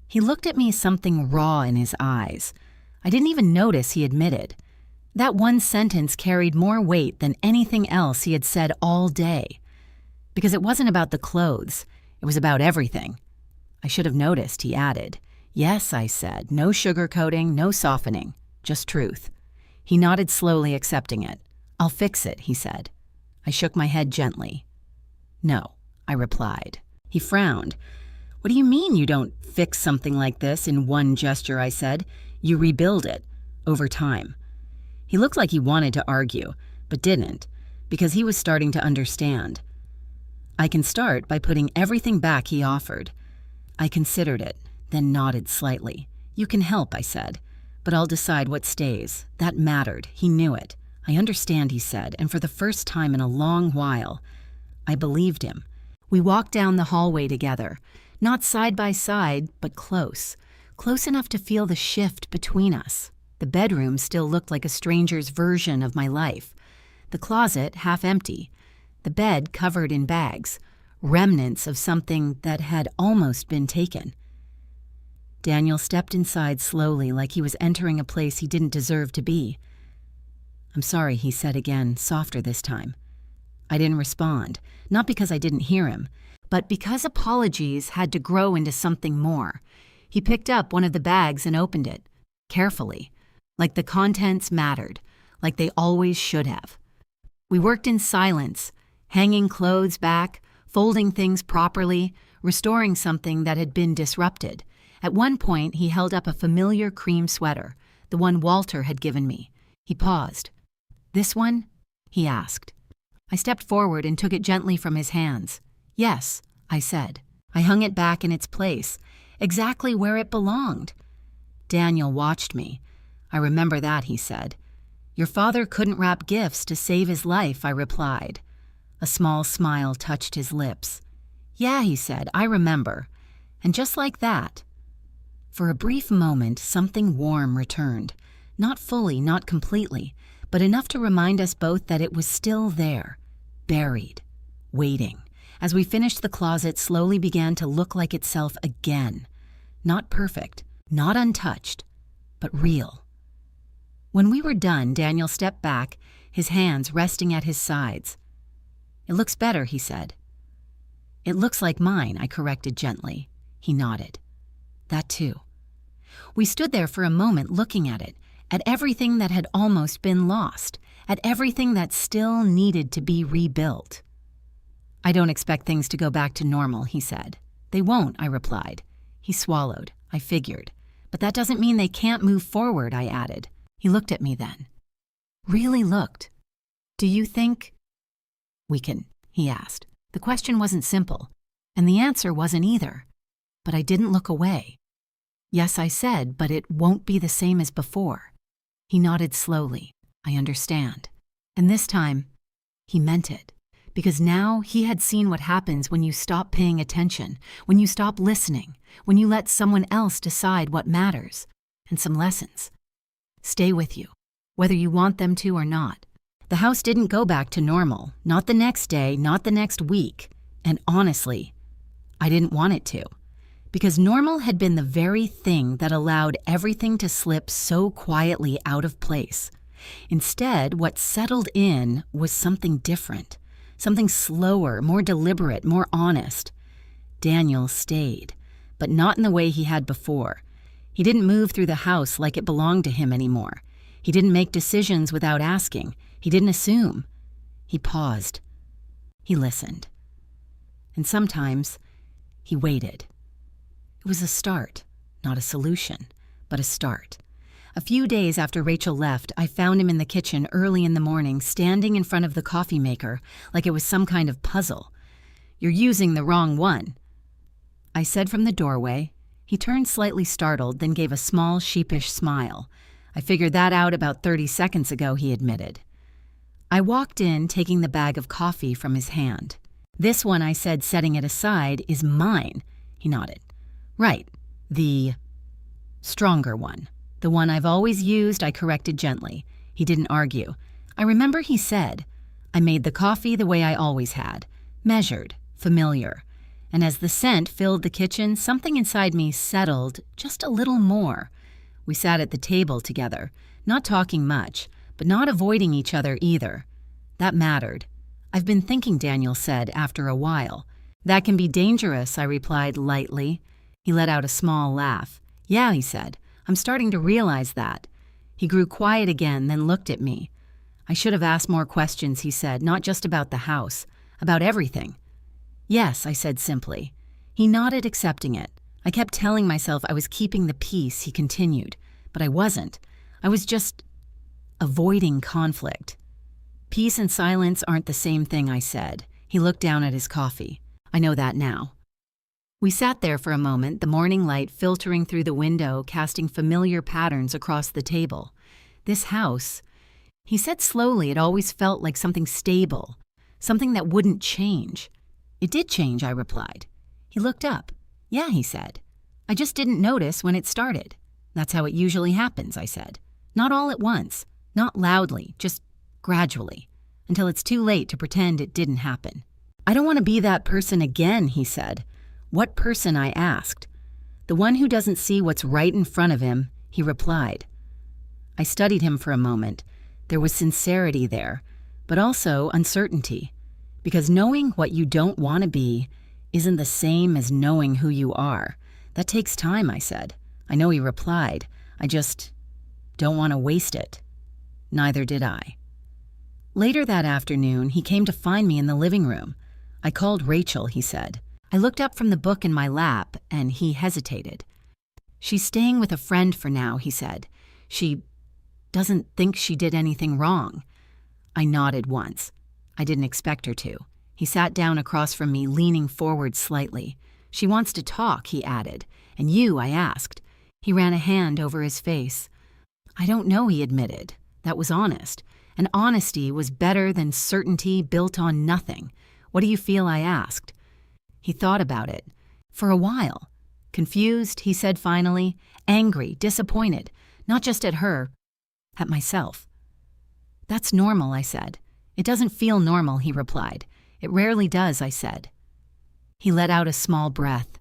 He looked at me, something raw in his eyes. I didn't even notice he admitted. That one sentence carried more weight than anything else he had said all day. Because it wasn't about the clothes, it was about everything. I should have noticed, he added. Yes, I said, no sugarcoating, no softening, just truth. He nodded slowly, accepting it. I'll fix it, he said. I shook my head gently. No, I replied. He frowned. What do you mean you don't fix something like this in one gesture, I said. You rebuild it, over time. He looked like he wanted to argue, but didn't, because he was starting to understand. I can start by putting everything back, he offered. I considered it, then nodded slightly. You can help, I said, but I'll decide what stays. That mattered. He knew it. I understand, he said, and for the first time in a long while, I believed him. We walked down the hallway together, not side by side, but close enough to feel the shift between us. The bedroom still looked like a stranger's version of my life. The closet half empty. The bed covered in bags, remnants of something that had almost been taken. Daniel stepped inside slowly, like he was entering a place he didn't deserve to be. I'm sorry, he said again, softer this time. I didn't respond, not because I didn't hear him, but because apologies had to grow into something more. He picked up one of the bags and opened it, carefully, like the contents mattered, like they always should have. We worked in silence, hanging clothes back, folding things properly, restoring something that had been disrupted. At one point, he held up a familiar cream sweater, the one Walter had given me. He paused. This one? He asked. I stepped forward and took it gently from his hands. Yes, I said. I hung it back in its place, exactly where it belonged. Daniel watched me. I remember that, he said. Your father couldn't wrap gifts to save his life, I replied. A small smile touched his lips. Yeah, he said, I remember. And just like that, for a brief moment, something warm returned. Not fully, not completely, but enough to remind us both that it was still there, buried, waiting. As we finished, the closet slowly began to look like itself again. Not perfect, not untouched, but real. When we were done, Daniel stepped back, his hands resting at his sides. It looks better, he said. It looks like mine, I corrected gently. He nodded. That too. We stood there for a moment looking at it, at everything that had almost been lost, at everything that still needed to be rebuilt. I don't expect things to go back to normal, he said. They won't, I replied. He swallowed. I figured. But that doesn't mean they can't move forward, I added. He looked at me then. Really looked. Do you think we can? He asked. The question wasn't simple, and the answer wasn't either. But I didn't look away. Yes, I said, but it won't be the same as before. He nodded slowly. I understand. And this time, he meant it. Because now he had seen what happens when you stop paying attention, when you stop listening, when you let someone else decide what matters, and some lessons. Stay with you, whether you want them to or not. The house didn't go back to normal, not the next day, not the next week, and honestly, I didn't want it to. Because normal had been the very thing that allowed everything to slip so quietly out of place. Instead, what settled in was something different, something slower, more deliberate, more honest. Daniel stayed, but not in the way he had before. He didn't move through the house like it belonged to him anymore. He didn't make decisions without asking. He didn't assume. He paused. He listened. And sometimes he waited. It was a start, not a solution, but a start. A few days after Rachel left, I found him in the kitchen early in the morning, standing in front of the coffee maker like it was some kind of puzzle. You're using the wrong one, I said from the doorway. He turned slightly startled, then gave a small, sheepish smile. I figured that out about 30 seconds ago, he admitted. I walked in, taking the bag of coffee from his hand. This one, I said, setting it aside, is mine. He nodded. Right, the stronger one. The one I've always used, I corrected gently. He didn't argue. I remember he said, I made the coffee the way I always had, measured, familiar. And as the scent filled the kitchen, something inside me settled just a little more. We sat at the table together, not talking much, but not avoiding each other either. That mattered. I've been thinking, Daniel said after a while. That can be dangerous, I replied lightly. He let out a small laugh. Yeah, he said. I'm starting to realize that. He grew quiet again, then looked at me. I should have asked more questions, he said, not just about the house, about everything. Yes, I said simply. He nodded, accepting it. I kept telling myself I was keeping the peace, he continued, but I wasn't. I was just avoiding conflict. Peace and silence aren't the same thing, I said. He looked down at his coffee. I know that now. We sat there for a moment, the morning light filtering through the window, casting familiar patterns across the table. This house, he said slowly, it always felt like something stable, something that wouldn't change. It did change, I replied. He looked up. Yeah, he said. I just didn't notice when it started. That's how it usually happens, I said. Not all at once, not loudly, just gradually, until it's too late to pretend it didn't happen. I don't want to be that person again, he said. What person, I asked. The one who doesn't see what's right in front of him, he replied. I studied him for a moment. There was sincerity there, but also uncertainty. Because knowing what you don't want to be isn't the same as knowing who you are. That takes time, I said. I know, he replied. I just don't want to waste it. Neither did I. Later that afternoon, he came to find me in the living room. I called Rachel, he said. I looked up from the book in my lap, and he hesitated. She's staying with a friend for now, he said. She doesn't think she did anything wrong. I nodded once. I didn't expect her to. He sat down across from me, leaning forward slightly. She wants to talk, he added. And you, I asked. He ran a hand over his face. I don't know, he admitted. That was honest. And honesty was better than certainty built on nothing. What do you feel, I asked. He thought about it. For a while. Confused, he said finally. Angry, disappointed. Not just at her, at myself. That's normal, I said. It doesn't feel normal, he replied. It rarely does, I said. He let out a small breath.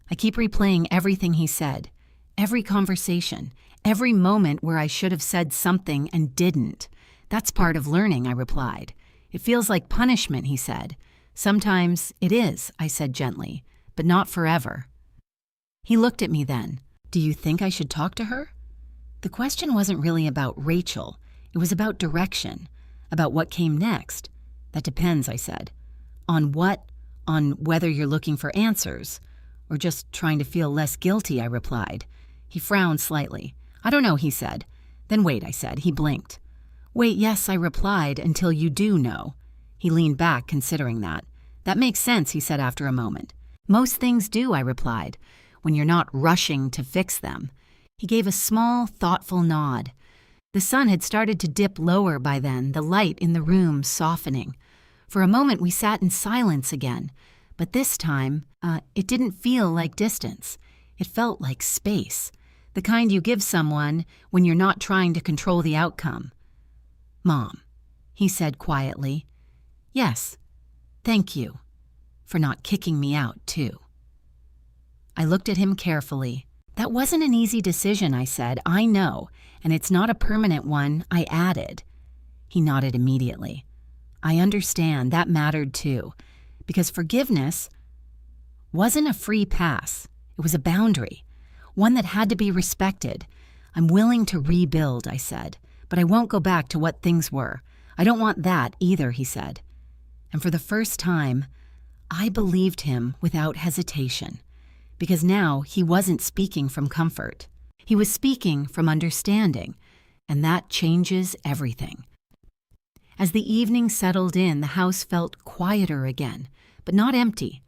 I keep replaying everything he said. Every conversation. Every moment where I should have said something and didn't. That's part of learning, I replied. It feels like punishment, he said. Sometimes it is, I said gently, but not forever. He looked at me then. Do you think I should talk to her? The question wasn't really about Rachel. It was about direction, about what came next. That depends, I said. On what? On whether you're looking for answers, or just trying to feel less guilty, I replied. He frowned slightly. I don't know, he said. Then wait, I said. He blinked. Wait, yes, I replied, until you do know. He leaned back, considering that. That makes sense, he said after a moment. Most things do, I replied, when you're not rushing to fix them. He gave a small, thoughtful nod. The sun had started to dip lower by then, the light in the room softening. For a moment we sat in silence again, but this time, it didn't feel like distance. It felt like space, the kind you give someone when you're not trying to control the outcome. Mom, he said quietly. Yes, thank you for not kicking me out, too. I looked at him carefully. That wasn't an easy decision, I said. I know, and it's not a permanent one, I added. He nodded immediately. I understand, that mattered too, because forgiveness wasn't a free pass. It was a boundary, one that had to be respected. I'm willing to rebuild, I said, but I won't go back to what things were. I don't want that either, he said. And for the first time, I believed him without hesitation, because now he wasn't speaking from comfort. He was speaking from understanding, and that changes everything. As the evening settled in, the house felt quieter again, but not empty.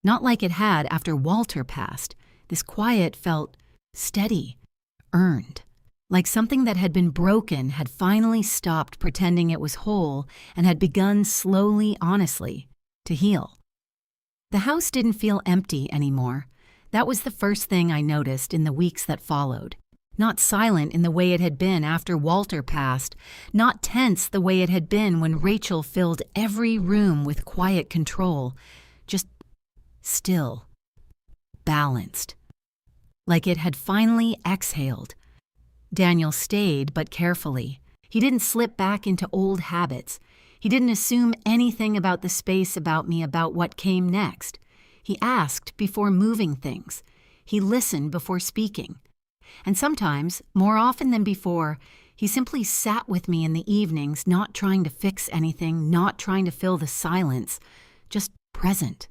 Not like it had after Walter passed. This quiet felt steady, earned. Like something that had been broken had finally stopped pretending it was whole and had begun slowly, honestly, to heal. The house didn't feel empty anymore. That was the first thing I noticed in the weeks that followed. Not silent in the way it had been after Walter passed, not tense the way it had been when Rachel filled every room with quiet control, just still, balanced. Like it had finally exhaled. Daniel stayed, but carefully. He didn't slip back into old habits. He didn't assume anything about the space about me, about what came next. He asked before moving things. He listened before speaking. And sometimes, more often than before, he simply sat with me in the evenings, not trying to fix anything, not trying to fill the silence, just present.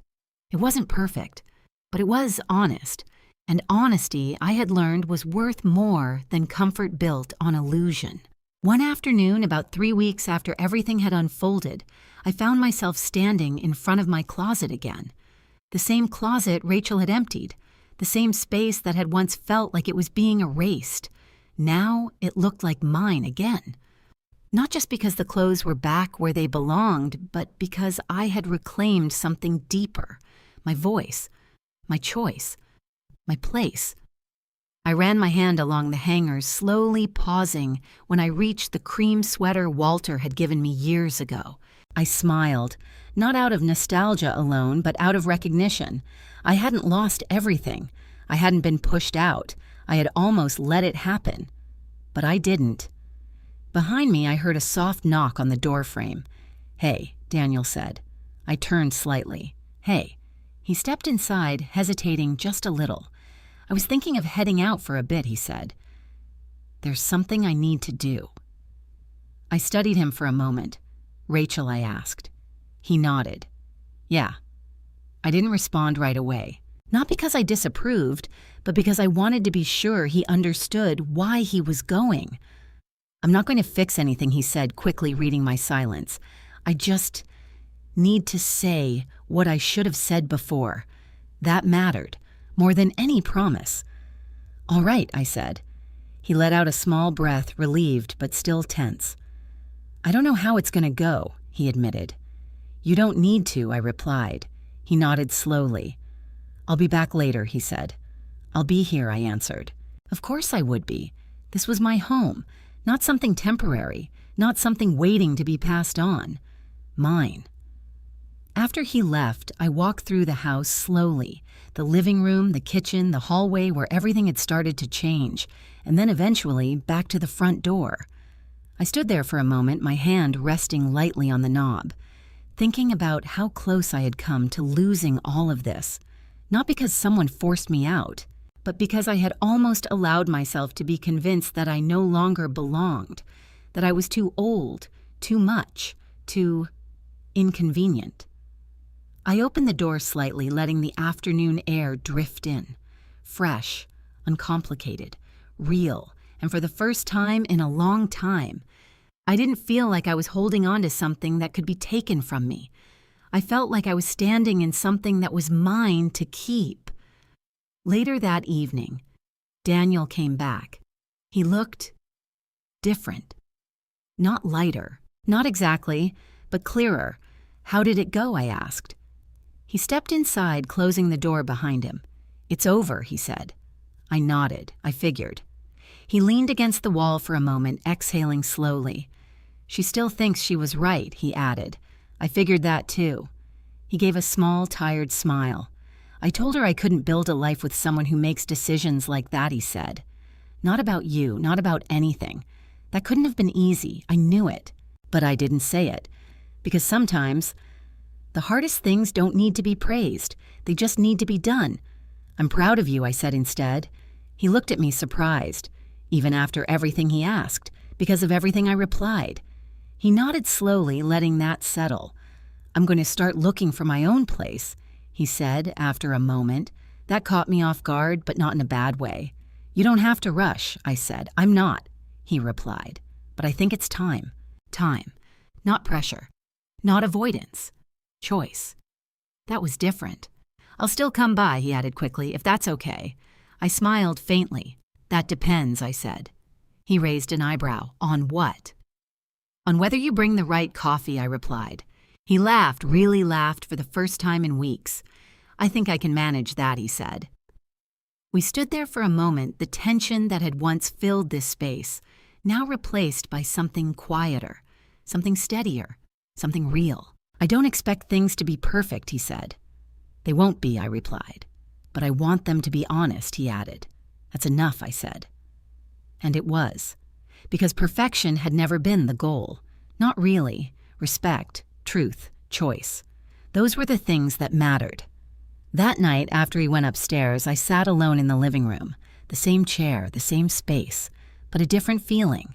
It wasn't perfect, but it was honest. And honesty, I had learned, was worth more than comfort built on illusion. One afternoon, about 3 weeks after everything had unfolded, I found myself standing in front of my closet again. The same closet Rachel had emptied, the same space that had once felt like it was being erased. Now it looked like mine again. Not just because the clothes were back where they belonged, but because I had reclaimed something deeper. My voice, my choice, my place. I ran my hand along the hangers, slowly pausing when I reached the cream sweater Walter had given me years ago. I smiled, not out of nostalgia alone, but out of recognition. I hadn't lost everything. I hadn't been pushed out. I had almost let it happen. But I didn't. Behind me, I heard a soft knock on the doorframe. "Hey," Daniel said. I turned slightly. "Hey." He stepped inside, hesitating just a little. "I was thinking of heading out for a bit," he said. "There's something I need to do." I studied him for a moment. "Rachel," I asked. He nodded. "Yeah." I didn't respond right away. Not because I disapproved, but because I wanted to be sure he understood why he was going. "I'm not going to fix anything," he said, quickly reading my silence. "I just need to say what I should have said before. That mattered, more than any promise." "All right," I said. He let out a small breath, relieved but still tense. "I don't know how it's going to go," he admitted. "You don't need to," I replied. He nodded slowly. "I'll be back later," he said. "I'll be here," I answered. Of course I would be. This was my home, not something temporary, not something waiting to be passed on. Mine. After he left, I walked through the house slowly, the living room, the kitchen, the hallway where everything had started to change, and then eventually back to the front door. I stood there for a moment, my hand resting lightly on the knob, thinking about how close I had come to losing all of this, not because someone forced me out, but because I had almost allowed myself to be convinced that I no longer belonged, that I was too old, too much, too inconvenient. I opened the door slightly, letting the afternoon air drift in, fresh, uncomplicated, real, and for the first time in a long time, I didn't feel like I was holding on to something that could be taken from me. I felt like I was standing in something that was mine to keep. Later that evening, Daniel came back. He looked different. Not lighter, not exactly, but clearer. "How did it go?" I asked. He stepped inside, closing the door behind him. "It's over," he said. I nodded. I figured. He leaned against the wall for a moment, exhaling slowly. "She still thinks she was right," he added. "I figured that too." He gave a small, tired smile. "I told her I couldn't build a life with someone who makes decisions like that," he said. "Not about you, not about anything. That couldn't have been easy. I knew it. But I didn't say it. Because sometimes the hardest things don't need to be praised. They just need to be done. I'm proud of you," I said instead. He looked at me surprised, even after everything he asked, because of everything I replied. He nodded slowly, letting that settle. "I'm going to start looking for my own place," he said after a moment. That caught me off guard, but not in a bad way. "You don't have to rush," I said. "I'm not," he replied. "But I think it's time. Time. Not pressure. Not avoidance. Choice." That was different. "I'll still come by," he added quickly, "if that's okay." I smiled faintly. "That depends," I said. He raised an eyebrow. "On what?" "On whether you bring the right coffee," I replied. He laughed, really laughed for the first time in weeks. "I think I can manage that," he said. We stood there for a moment, the tension that had once filled this space, now replaced by something quieter, something steadier, something real. "I don't expect things to be perfect," he said. "They won't be," I replied. "But I want them to be honest," he added. "That's enough," I said. And it was. because perfection had never been the goal. Not really. Respect, truth, choice. Those were the things that mattered. That night, after he went upstairs, I sat alone in the living room. The same chair, the same space, but a different feeling.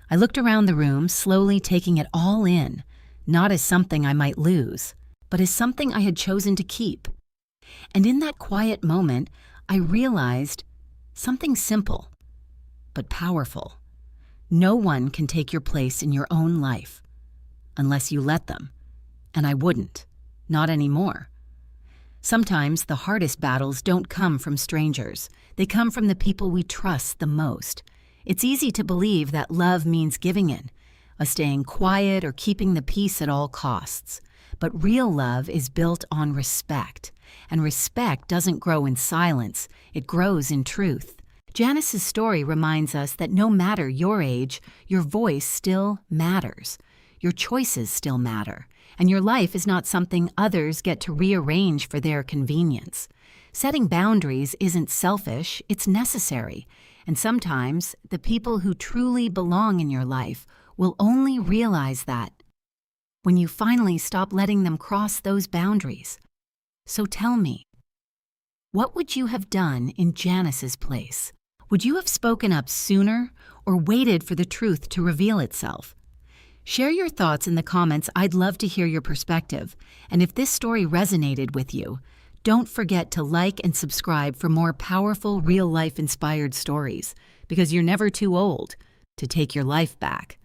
I looked around the room, slowly taking it all in, not as something I might lose, but as something I had chosen to keep. And in that quiet moment, I realized something simple, but powerful. No one can take your place in your own life, unless you let them. And I wouldn't, not anymore. Sometimes the hardest battles don't come from strangers. They come from the people we trust the most. It's easy to believe that love means giving in, staying quiet or keeping the peace at all costs. But real love is built on respect, and respect doesn't grow in silence, it grows in truth. Janice's story reminds us that no matter your age, your voice still matters. Your choices still matter, and your life is not something others get to rearrange for their convenience. Setting boundaries isn't selfish, it's necessary. And sometimes, the people who truly belong in your life will only realize that when you finally stop letting them cross those boundaries. So tell me, what would you have done in Janice's place? Would you have spoken up sooner or waited for the truth to reveal itself? Share your thoughts in the comments. I'd love to hear your perspective. And if this story resonated with you, don't forget to like and subscribe for more powerful, real-life inspired stories, because you're never too old to take your life back.